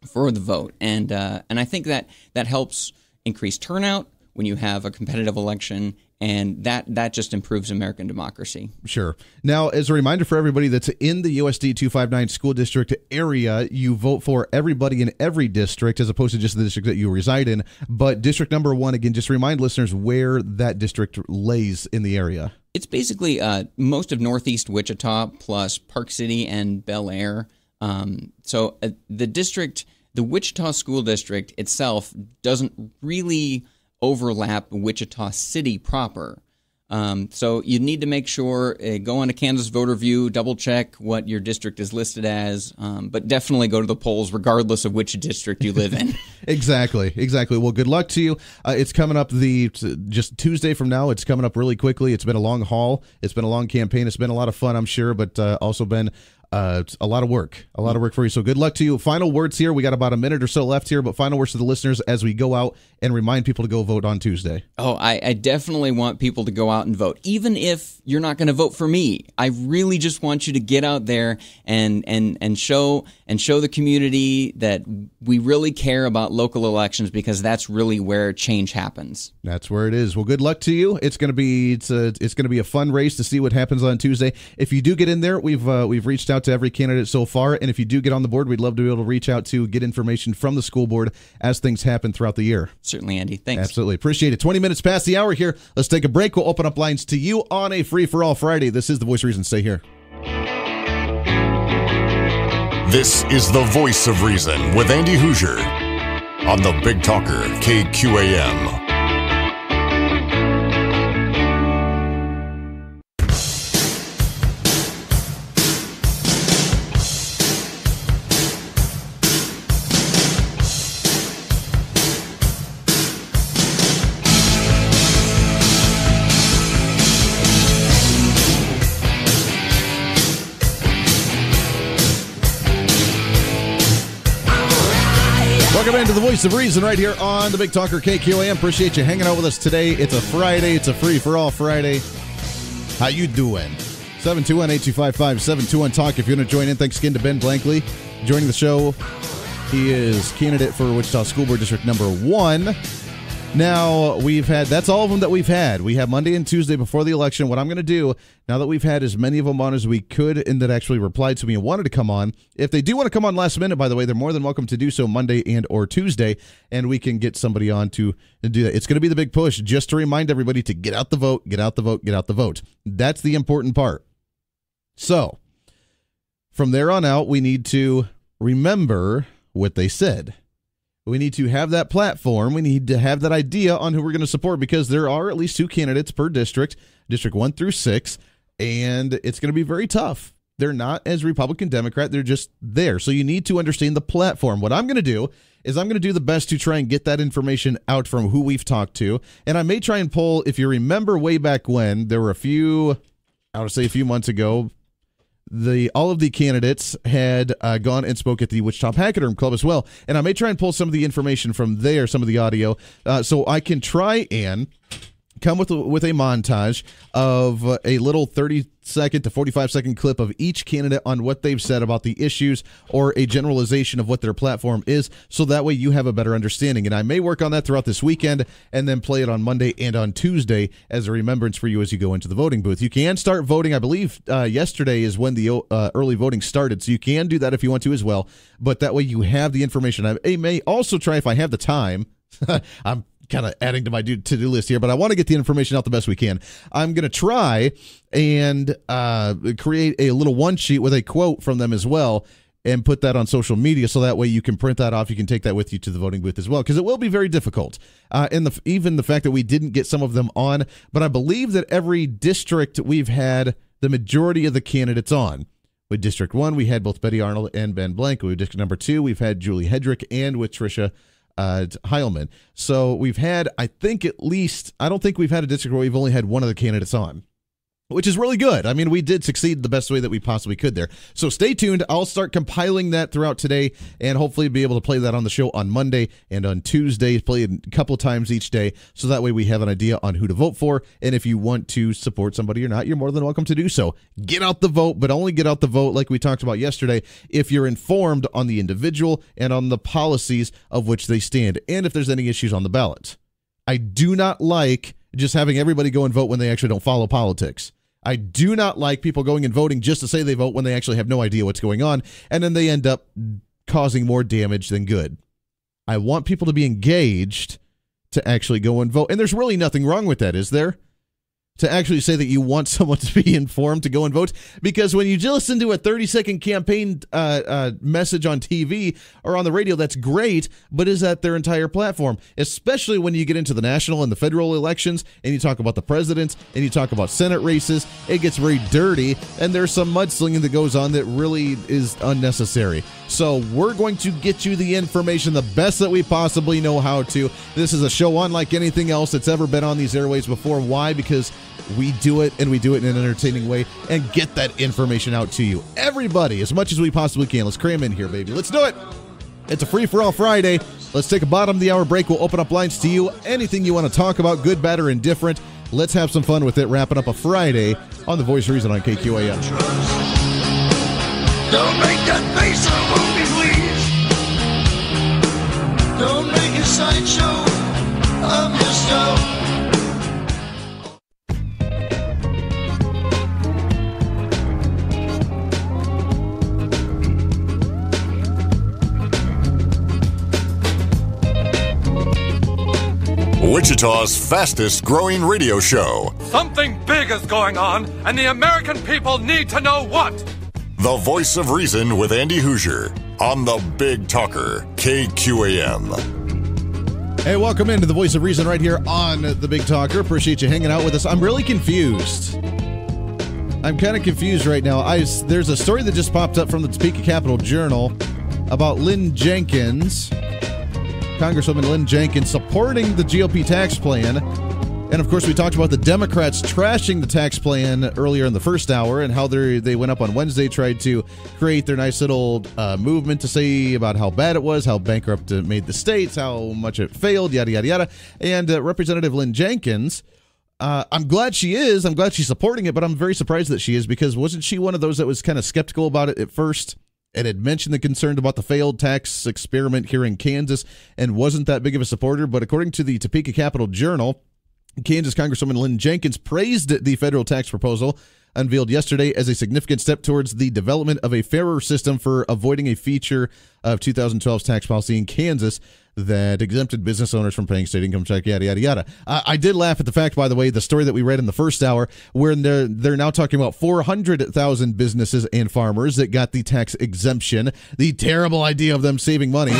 for the vote, and I think that helps increase turnout when you have a competitive election, and that just improves American democracy. Sure. Now, as a reminder for everybody that's in the USD 259 school district area, you vote for everybody in every district as opposed to just the district that you reside in. But district number 1, again, just remind listeners where that district lays in the area. It's basically most of northeast Wichita plus Park City and Bel Air. So the Wichita school district itself doesn't really overlap Wichita City proper. So you need to make sure, go on to Kansas Voter View, double check what your district is listed as, but definitely go to the polls regardless of which district you live in. Exactly. Well, good luck to you. It's coming up just Tuesday from now. It's coming up really quickly. It's been a long haul. It's been a long campaign. It's been a lot of fun, I'm sure, but also been a lot of work. A lot of work for you. So good luck to you. Final words here. We got about a minute or so left here, but final words to the listeners as we go out and remind people to go vote on Tuesday. Oh, I definitely want people to go out and vote. Even if you're not going to vote for me, I really just want you to get out there and show the community that we really care about local elections, because that's really where change happens. That's where it is. Well, good luck to you. It's going to be a fun race to see what happens on Tuesday. If you do get in there, we've reached out to every candidate so far, and if you do get on the board, we'd love to be able to reach out to get information from the school board as things happen throughout the year. Certainly, Andy. Thanks. Absolutely. Appreciate it. 20 minutes past the hour here. Let's take a break. We'll open up lines to you on a free-for-all Friday. This is The Voice of Reason. Stay here. This is The Voice of Reason with Andy Hoosier on the Big Talker, KQAM. Welcome into The Voice of Reason right here on the Big Talker KQAM. Appreciate you hanging out with us today. It's a Friday. It's a free-for-all Friday. How you doing? 721-8255-721-TALK if you want to join in. Thanks again to Ben Blankley joining the show. He is candidate for Wichita School Board District number 1. Now, that's all of them that we've had. We have Monday and Tuesday before the election. What I'm going to do, now that we've had as many of them on as we could and that actually replied to me and wanted to come on, if they do want to come on last minute, by the way, they're more than welcome to do so Monday and or Tuesday, and we can get somebody on to do that. It's going to be the big push just to remind everybody to get out the vote, get out the vote, get out the vote. That's the important part. So, from there on out, we need to remember what they said. We need to have that platform. We need to have that idea on who we're going to support, because there are at least 2 candidates per district, District 1 through 6, and it's going to be very tough. They're not as Republican Democrat. They're just there. So you need to understand the platform. What I'm going to do is I'm going to do the best to try and get that information out from who we've talked to. And I may try and pull, if you remember way back when, there were a few months ago, all of the candidates had gone and spoke at the Wichita Pachyderm Club as well. And I may try and pull some of the information from there, some of the audio, so I can try and come with a montage of a little 30-second to 45-second clip of each candidate on what they've said about the issues, or a generalization of what their platform is, so that way you have a better understanding. And I may work on that throughout this weekend and then play it on Monday and on Tuesday as a remembrance for you as you go into the voting booth. You can start voting. I believe yesterday is when the early voting started, so you can do that if you want to as well. But that way you have the information. I may also try, if I have the time, I'm kind of adding to my to-do list here, but I want to get the information out the best we can. I'm going to try and create a little one sheet with a quote from them as well, and put that on social media, so that way you can print that off. You can take that with you to the voting booth as well, because it will be very difficult. And even the fact that we didn't get some of them on, but I believe that every district we've had the majority of the candidates on. With District 1, we had both Betty Arnold and Ben Blankley. With District number 2, we've had Julie Hedrick, and with Tricia Heilman. So we've had, I don't think we've had a district where we've only had one of the candidates on, which is really good. I mean, we did succeed the best way that we possibly could there. So stay tuned. I'll start compiling that throughout today, and hopefully be able to play that on the show on Monday and on Tuesday, play it a couple of times each day, so that way we have an idea on who to vote for. And if you want to support somebody or not, you're more than welcome to do so. Get out the vote, but only get out the vote, like we talked about yesterday, if you're informed on the individual and on the policies of which they stand, and if there's any issues on the ballot. I do not like just having everybody go and vote when they actually don't follow politics. I do not like people going and voting just to say they vote when they actually have no idea what's going on, and then they end up causing more damage than good. I want people to be engaged to actually go and vote, and there's really nothing wrong with that, is there? to actually say that you want someone to be informed to go and vote, because when you just listen to a 30-second campaign message on TV or on the radio, that's great, but is that their entire platform? Especially when you get into the national and the federal elections, and you talk about the president, and you talk about Senate races, it gets very dirty, and there's some mudslinging that goes on that really is unnecessary. So we're going to get you the information the best that we possibly know how to. This is a show unlike anything else that's ever been on these airways before. Why? Because we do it, and we do it in an entertaining way and get that information out to you. Everybody, as much as we possibly can. Let's cram in here, baby. Let's do it. It's a free-for-all Friday. Let's take a bottom-of-the-hour break. We'll open up lines to you. Anything you want to talk about, good, bad, or indifferent. Let's have some fun with it, wrapping up a Friday on The Voice of Reason on KQAM. Don't make that face or won't be pleased. Don't make a sideshow of yourself. Wichita's fastest growing radio show. Something big is going on, and the American people need to know what. The Voice of Reason with Andy Hoosier on the Big Talker, KQAM. Hey, welcome into the Voice of Reason right here on the Big Talker. Appreciate you hanging out with us. I'm really confused. I'm kind of confused right now. There's a story that just popped up from the Topeka Capital Journal about Lynn Jenkins, Congresswoman Lynn Jenkins, supporting the GOP tax plan. And, of course, we talked about the Democrats trashing the tax plan earlier in the first hour and how they went up on Wednesday, tried to create their nice little movement to say about how bad it was, how bankrupt it made the states, how much it failed, yada, yada, yada. And Representative Lynn Jenkins, I'm glad she is. I'm glad she's supporting it, but I'm very surprised that she is, because wasn't she one of those that was kind of skeptical about it at first and had mentioned the concern about the failed tax experiment here in Kansas and wasn't that big of a supporter? But according to the Topeka Capital Journal, Kansas Congresswoman Lynn Jenkins praised the federal tax proposal unveiled yesterday as a significant step towards the development of a fairer system for avoiding a feature of 2012's tax policy in Kansas that exempted business owners from paying state income tax, yada, yada, yada. I did laugh at the fact, by the way, the story that we read in the first hour, where they're now talking about 400,000 businesses and farmers that got the tax exemption. The terrible idea of them saving money.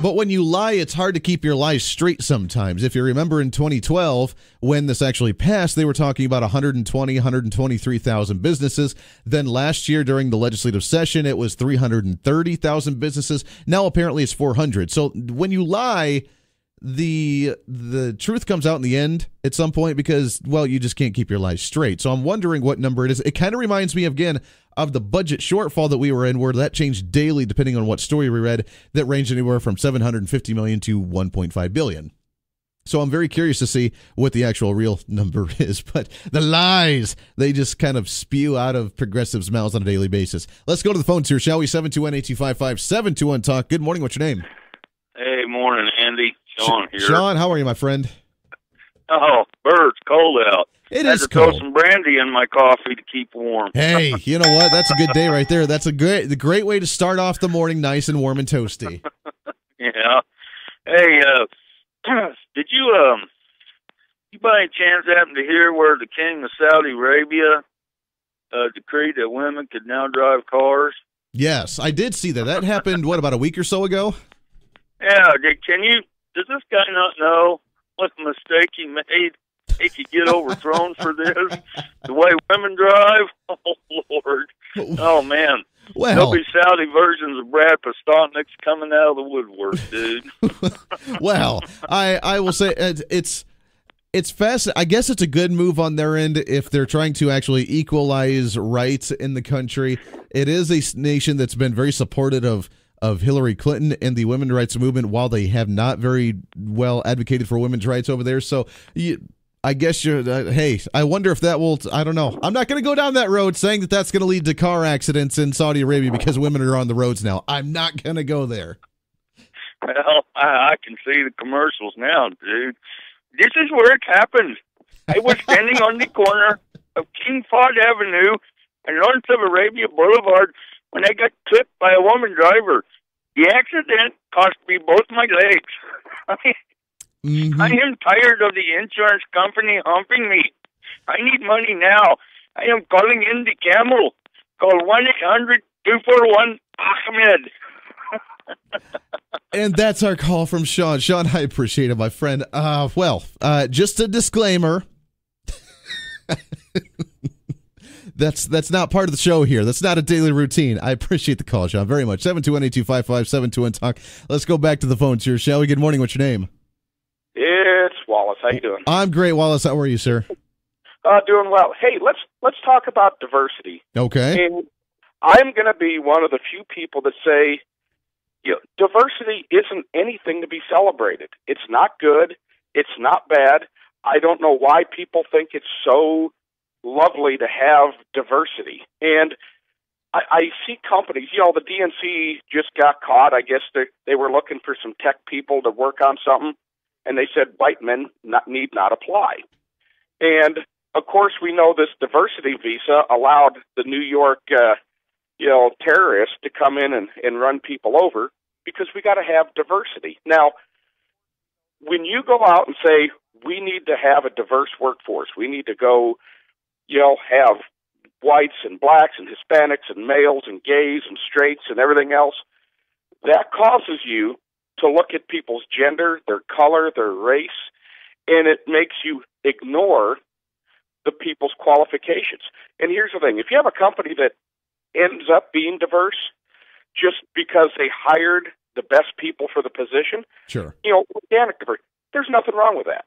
But when you lie, it's hard to keep your lies straight sometimes. If you remember in 2012, when this actually passed, they were talking about 123,000 businesses. Then last year during the legislative session, it was 330,000 businesses. Now apparently it's 400. So when you lie, the truth comes out in the end at some point because, well, you just can't keep your lies straight. So I'm wondering what number it is. It kind of reminds me, again, of the budget shortfall that we were in, where that changed daily depending on what story we read, that ranged anywhere from $750 million to $1.5 billion. So I'm very curious to see what the actual real number is. But the lies, they just kind of spew out of progressives' mouths on a daily basis. Let's go to the phones here, shall we? 721-8255-721-TALK. Good morning. What's your name? Hey, morning, Andy. Sean here. Sean, how are you, my friend? Oh, birds, cold out. It Had is to cold. Throw some brandy in my coffee to keep warm. Hey, you know what? That's a good day right there. That's the great way to start off the morning, nice and warm and toasty. Yeah. Hey, did you by any chance happen to hear where the king of Saudi Arabia decreed that women could now drive cars? Yes, I did see that. That happened, what, about a week or so ago? Yeah. Does this guy not know what mistake he made? He could get overthrown for this? The way women drive? Oh, Lord. Oh, man. Well, there'll be Saudi versions of Brad Postotnick's coming out of the woodwork, dude. Well, I will say it's fast. I guess it's a good move on their end if they're trying to actually equalize rights in the country. It is a nation that's been very supportive of Hillary Clinton and the women's rights movement, while they have not very well advocated for women's rights over there. So I guess hey, I wonder if that will, I don't know. I'm not going to go down that road saying that that's going to lead to car accidents in Saudi Arabia because women are on the roads now. I'm not going to go there. Well, I can see the commercials now, dude. This is where it happened. I was standing on the corner of King Fahd Avenue and Lawrence of Arabia Boulevard when I got clipped by a woman driver. The accident cost me both my legs. I am tired of the insurance company humping me. I need money now. I am calling in the camel. Call 1-800-241-AHMED. And that's our call from Sean. Sean, I appreciate it, my friend. Just a disclaimer. That's not part of the show here. That's not a daily routine. I appreciate the call, Sean, very much. 721-8255-721-TALK. Let's go back to the phones here, shall we? Good morning. What's your name? It's Wallace. How you doing? I'm great, Wallace. How are you, sir? Doing well. Hey, let's talk about diversity. Okay. And I'm going to be one of the few people that say, diversity isn't anything to be celebrated. It's not good. It's not bad. I don't know why people think it's so lovely to have diversity. And I see companies, the DNC just got caught. I guess they were looking for some tech people to work on something, and they said white men need not apply. And, of course, we know this diversity visa allowed the New York terrorists to come in and run people over because we got to have diversity. Now, when you go out and say we need to have a diverse workforce, we need to go, have whites and blacks and Hispanics and males and gays and straights and everything else, that causes you to look at people's gender, their color, their race, and it makes you ignore the people's qualifications. And here's the thing. If you have a company that ends up being diverse just because they hired the best people for the position, sure, organic diversity, there's nothing wrong with that.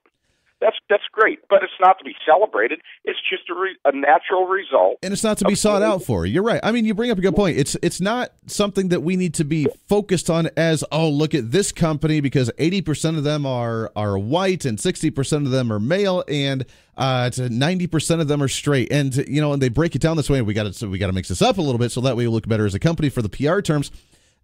That's great, but it's not to be celebrated. It's just a natural result. And it's not to be sought out for. You're right. I mean, you bring up a good point. It's not something that we need to be focused on as, look at this company because 80% of them are white and 60% of them are male and 90% of them are straight. And and they break it down this way. And we got to mix this up a little bit so that way we look better as a company for the PR terms.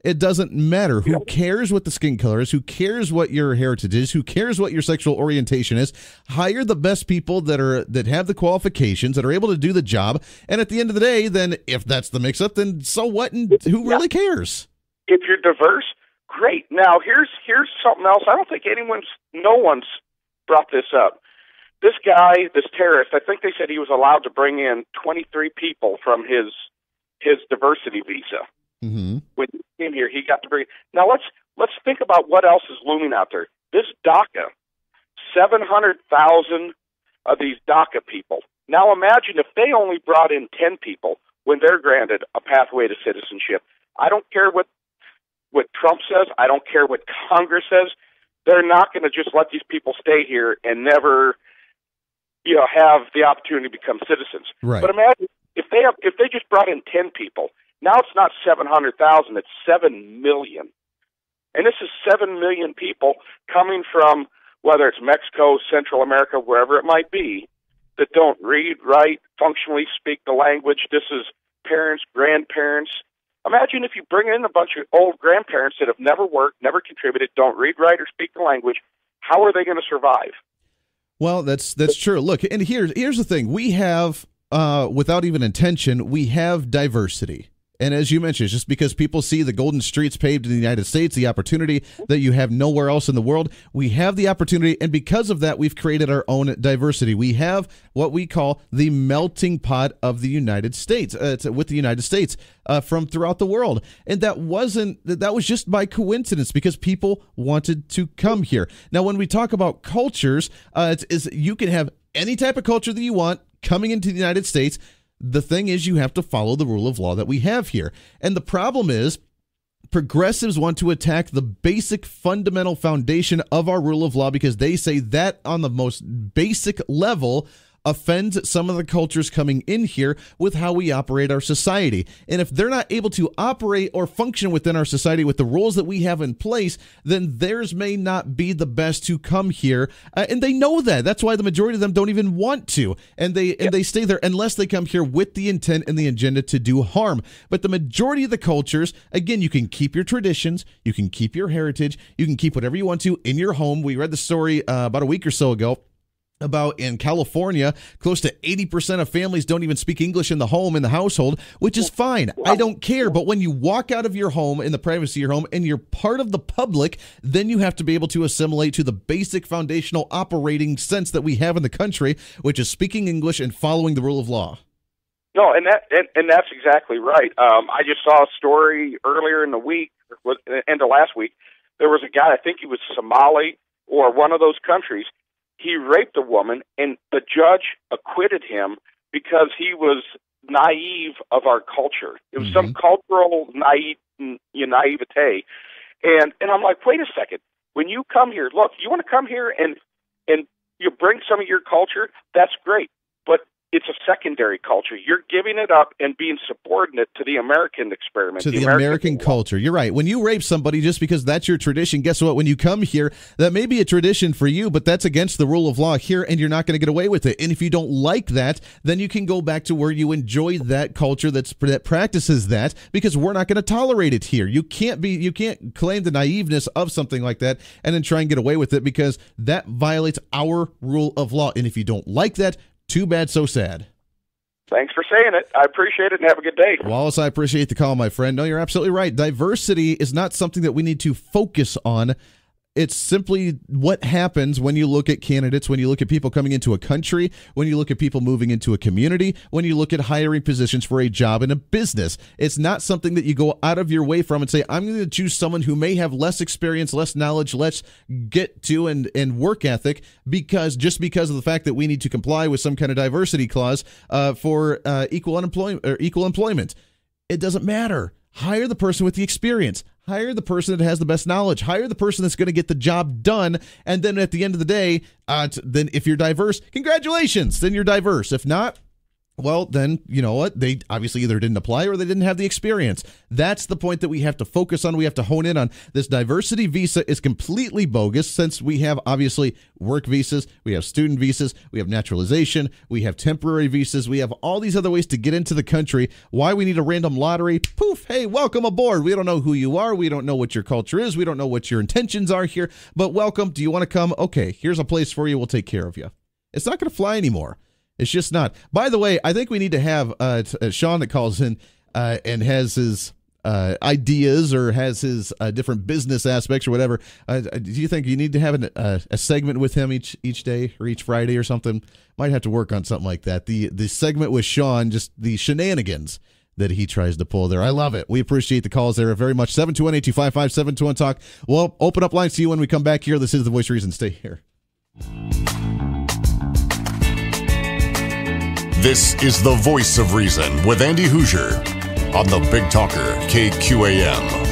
It doesn't matter. Who cares what the skin color is? Who cares what your heritage is? Who cares what your sexual orientation is? Hire the best people that have the qualifications, that are able to do the job. And at the end of the day, then if that's the mix-up, then so what? And who really cares? If you're diverse, great. Now here's something else. I don't think no one's brought this up. This guy, this terrorist, I think they said he was allowed to bring in 23 people from his diversity visa. Mm-hmm. When he came here, he got to bring. Now let's think about what else is looming out there. This DACA, 700,000 of these DACA people. Now imagine if they only brought in 10 people when they're granted a pathway to citizenship. I don't care what Trump says. I don't care what Congress says. They're not going to just let these people stay here and never, have the opportunity to become citizens. Right. But imagine if they just brought in 10 people. Now it's not 700,000, it's 7 million. And this is 7 million people coming from, whether it's Mexico, Central America, wherever it might be, that don't read, write, functionally speak the language. This is parents, grandparents. Imagine if you bring in a bunch of old grandparents that have never worked, never contributed, don't read, write, or speak the language. How are they going to survive? Well, that's true. Look, and here's the thing. We have, without even intention, we have diversity. And as you mentioned, just because people see the golden streets paved in the United States, the opportunity that you have nowhere else in the world, we have the opportunity. And because of that, we've created our own diversity. We have what we call the melting pot of the United States, with the United States from throughout the world. And that was just by coincidence because people wanted to come here. Now, when we talk about cultures, you can have any type of culture that you want coming into the United States. The thing is, you have to follow the rule of law that we have here. And the problem is, progressives want to attack the basic fundamental foundation of our rule of law because they say that on the most basic level offends some of the cultures coming in here with how we operate our society. And if they're not able to operate or function within our society with the rules that we have in place, then theirs may not be the best to come here. And they know that. That's why the majority of them don't even want to. And they stay there unless they come here with the intent and the agenda to do harm. But the majority of the cultures, again, you can keep your traditions, you can keep your heritage, you can keep whatever you want to in your home. We read the story about a week or so ago about in California, close to 80% of families don't even speak English in the home, in the household, which is fine. I don't care. But when you walk out of your home, in the privacy of your home, and you're part of the public, then you have to be able to assimilate to the basic foundational operating sense that we have in the country, which is speaking English and following the rule of law. No, and that's exactly right. I just saw a story earlier in the week, end of last week. There was a guy, I think he was Somali or one of those countries. He raped a woman, and the judge acquitted him because he was naive of our culture. It was some cultural naivete. And I'm like, wait a second. When you come here, look, you want to come here and you bring some of your culture, that's great. But it's a secondary culture. You're giving it up and being subordinate to the American experiment. To the American culture. You're right. When you rape somebody just because that's your tradition, guess what? When you come here, that may be a tradition for you, but that's against the rule of law here, and you're not going to get away with it. And if you don't like that, then you can go back to where you enjoy that culture that practices that, because we're not going to tolerate it here. You can't claim the naiveness of something like that and then try and get away with it, because that violates our rule of law. And if you don't like that, too bad, so sad. Thanks for saying it. I appreciate it, and have a good day. Wallace, I appreciate the call, my friend. No, you're absolutely right. Diversity is not something that we need to focus on. It's simply what happens when you look at candidates, when you look at people coming into a country, when you look at people moving into a community, when you look at hiring positions for a job in a business. It's not something that you go out of your way from and say, I'm going to choose someone who may have less experience, less knowledge, less get to and work ethic, because of the fact that we need to comply with some kind of diversity clause for equal employment. It doesn't matter. Hire the person with the experience. Hire the person that has the best knowledge. Hire the person that's going to get the job done. And then at the end of the day, then if you're diverse, congratulations, then you're diverse. If not, well, then you know what? They obviously either didn't apply or they didn't have the experience. That's the point that we have to focus on. We have to hone in on. This diversity visa is completely bogus, since we have obviously work visas, we have student visas, we have naturalization, we have temporary visas, we have all these other ways to get into the country. Why we need a random lottery? Poof, hey, welcome aboard. We don't know who you are. We don't know what your culture is. We don't know what your intentions are here, but welcome. Do you want to come? Okay, here's a place for you. We'll take care of you. It's not going to fly anymore. It's just not. By the way, I think we need to have Sean that calls in and has his ideas or has his different business aspects or whatever. Do you think you need to have a segment with him each day or each Friday or something? Might have to work on something like that. The segment with Sean, just the shenanigans that he tries to pull there. I love it. We appreciate the calls there very much. 721-8255-721-TALK. We'll open up lines to you when we come back here. This is The Voice of Reason. Stay here. This is The Voice of Reason with Andy Hoosier on the Big Talker, KQAM.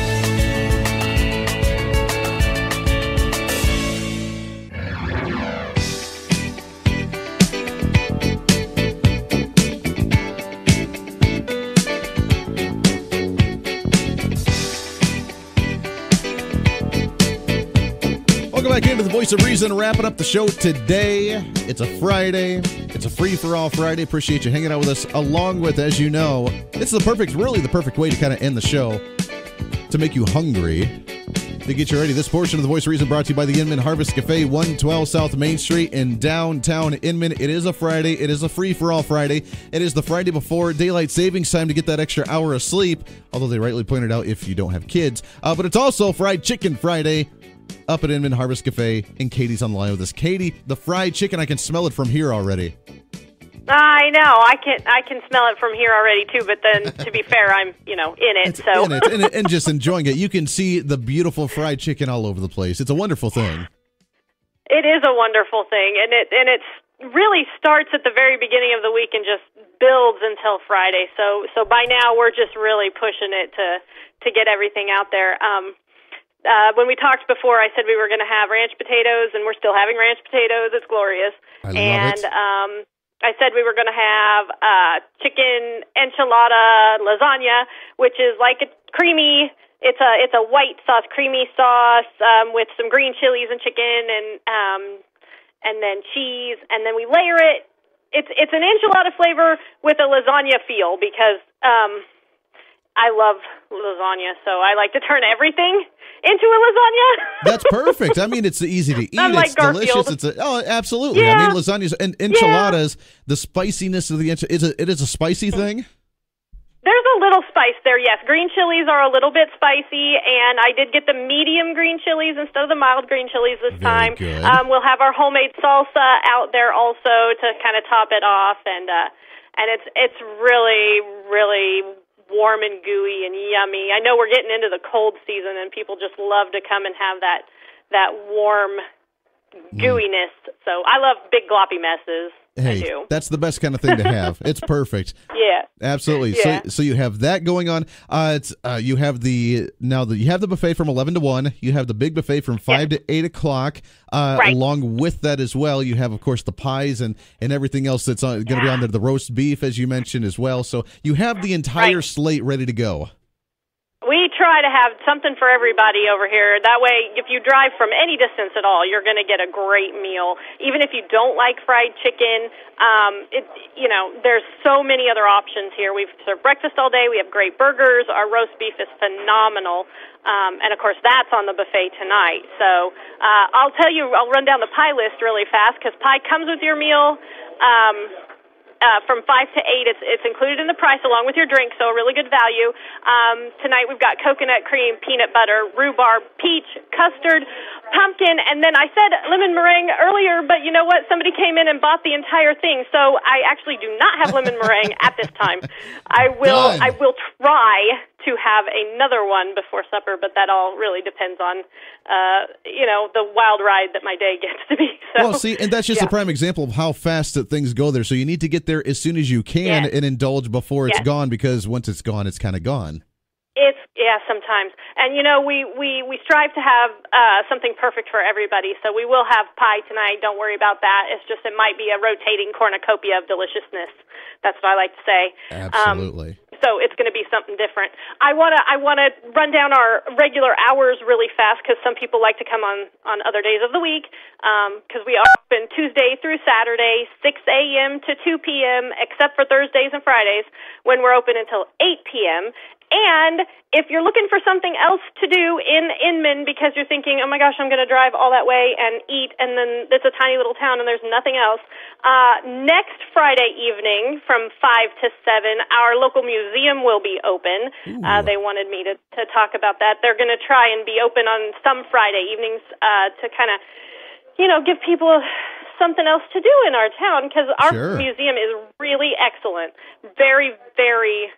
Back into the Voice of Reason, wrapping up the show today. It's a Friday. It's a free-for-all Friday. Appreciate you hanging out with us, along with, as you know, it's the perfect way to kind of end the show, to make you hungry, to get you ready. This portion of the Voice of Reason brought to you by the Inman Harvest Cafe, 112 South Main Street in downtown Inman. It is a Friday. It is a free-for-all Friday. It is the Friday before daylight savings time to get that extra hour of sleep, although they rightly pointed out if you don't have kids. But it's also Fried Chicken Friday up at Inman Harvest Cafe, and Katie's on the line with us. Katie, the fried chicken, I can smell it from here already. I know. I can smell it from here already too. But then, to be fair, I'm in it. So and just enjoying it. You can see the beautiful fried chicken all over the place. It's a wonderful thing. It is a wonderful thing, and it really starts at the very beginning of the week and just builds until Friday. So by now we're just really pushing it to get everything out there. When we talked before, I said we were going to have ranch potatoes, and we're still having ranch potatoes. It's glorious. I love it. I said we were going to have chicken enchilada lasagna, which is like a creamy. It's a white sauce, creamy sauce with some green chilies and chicken, and then cheese, and then we layer it. It's an enchilada flavor with a lasagna feel, because I love lasagna, so I like to turn everything into a lasagna. That's perfect. I mean, it's easy to eat. Unlike It's Garfield. delicious. Absolutely. Yeah. I mean, lasagnas and enchiladas. The spiciness of it is a spicy thing. There's a little spice there, yes. Green chilies are a little bit spicy, and I did get the medium green chilies instead of the mild green chilies this time. Good. We'll have our homemade salsa out there also to kind of top it off, and it's really, really warm and gooey and yummy. I know we're getting into the cold season, and people just love to come and have that warm gooiness. So I love big gloppy messes. Hey, that's the best kind of thing to have. It's perfect. Yeah. Absolutely. Yeah. So you have that going on. You have the buffet from 11 to 1. You have the big buffet from 5 to 8 o'clock. Right. Along with that as well, you have, of course, the pies and everything else that's going to be on there. The roast beef, as you mentioned, as well. So you have the entire slate ready to go. We try to have something for everybody over here. That way, if you drive from any distance at all, you're going to get a great meal. Even if you don't like fried chicken, there's so many other options here. We've served breakfast all day. We have great burgers. Our roast beef is phenomenal. And, of course, that's on the buffet tonight. So I'll run down the pie list really fast because pie comes with your meal. From 5 to 8, it's included in the price along with your drink, so a really good value. Tonight we've got coconut cream, peanut butter, rhubarb, peach, custard, pumpkin, and then I said lemon meringue earlier, but you know what? Somebody came in and bought the entire thing, so I actually do not have lemon meringue at this time. I will try to have another one before supper, but that all really depends on the wild ride that my day gets to be. So, well, see, and that's just a prime example of how fast that things go there. So you need to get there as soon as you can and indulge before it's gone, because once it's gone, it's kind of gone. Sometimes. And, we strive to have something perfect for everybody, so we will have pie tonight. Don't worry about that. It's just it might be a rotating cornucopia of deliciousness. That's what I like to say. Absolutely. So it's going to be something different. I want to run down our regular hours really fast because some people like to come on other days of the week because we are open Tuesday through Saturday, 6 a.m. to 2 p.m., except for Thursdays and Fridays when we're open until 8 p.m., and if you're looking for something else to do in Inman because you're thinking, oh my gosh, I'm going to drive all that way and eat, and then it's a tiny little town and there's nothing else, next Friday evening from 5 to 7, our local museum will be open. They wanted me to talk about that. They're going to try and be open on some Friday evenings to kind of, give people something else to do in our town because our museum is really excellent. Very, very...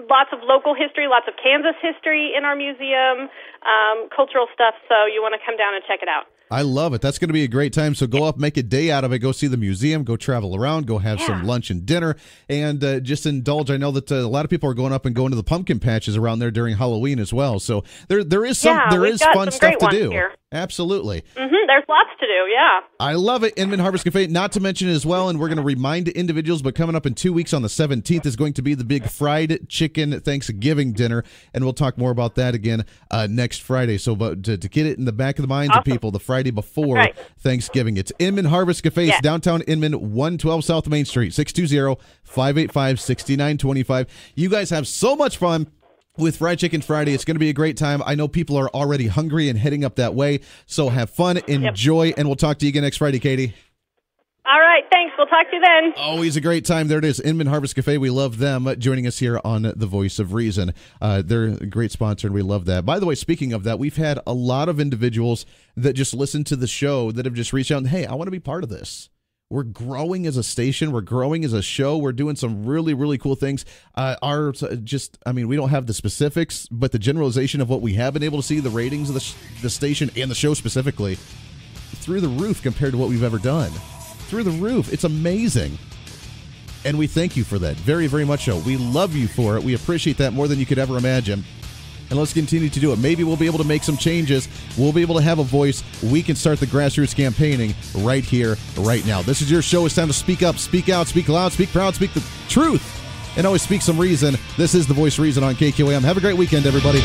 lots of local history, lots of Kansas history in our museum, cultural stuff, so you want to come down and check it out. I love it. That's going to be a great time. So go up, make a day out of it. Go see the museum. Go travel around. Go have some lunch and dinner, and just indulge. I know that a lot of people are going up and going to the pumpkin patches around there during Halloween as well. So there is fun stuff to do. Here. Absolutely. There's lots to do, yeah. I love it. Inman Harvest Cafe, not to mention as well, and we're going to remind individuals, but coming up in 2 weeks on the 17th is going to be the big fried chicken Thanksgiving dinner, and we'll talk more about that again next Friday. So but to get it in the back of the minds of people, the Friday before Thanksgiving. It's Inman Harvest Cafe, downtown Inman, 112 South Main Street, 620-585-6925. You guys have so much fun with Fried Chicken Friday. It's going to be a great time. I know people are already hungry and heading up that way, so have fun, enjoy, and we'll talk to you again next Friday, Katie. All right, thanks. We'll talk to you then. Always a great time. There it is, Inman Harvest Cafe. We love them joining us here on The Voice of Reason. They're a great sponsor, and we love that. By the way, speaking of that, we've had a lot of individuals that just listen to the show that have just reached out and, hey, I want to be part of this. We're growing as a station. We're growing as a show. We're doing some really, really cool things. We don't have the specifics, but the generalization of what we have been able to see, the ratings of the station and the show specifically, through the roof compared to what we've ever done. Through the roof. It's amazing. And we thank you for that. Very, very much so. We love you for it. We appreciate that more than you could ever imagine. And let's continue to do it. Maybe we'll be able to make some changes. We'll be able to have a voice. We can start the grassroots campaigning right here, right now. This is your show. It's time to speak up, speak out, speak loud, speak proud, speak the truth, and always speak some reason. This is The Voice of Reason on KQAM. Have a great weekend, everybody.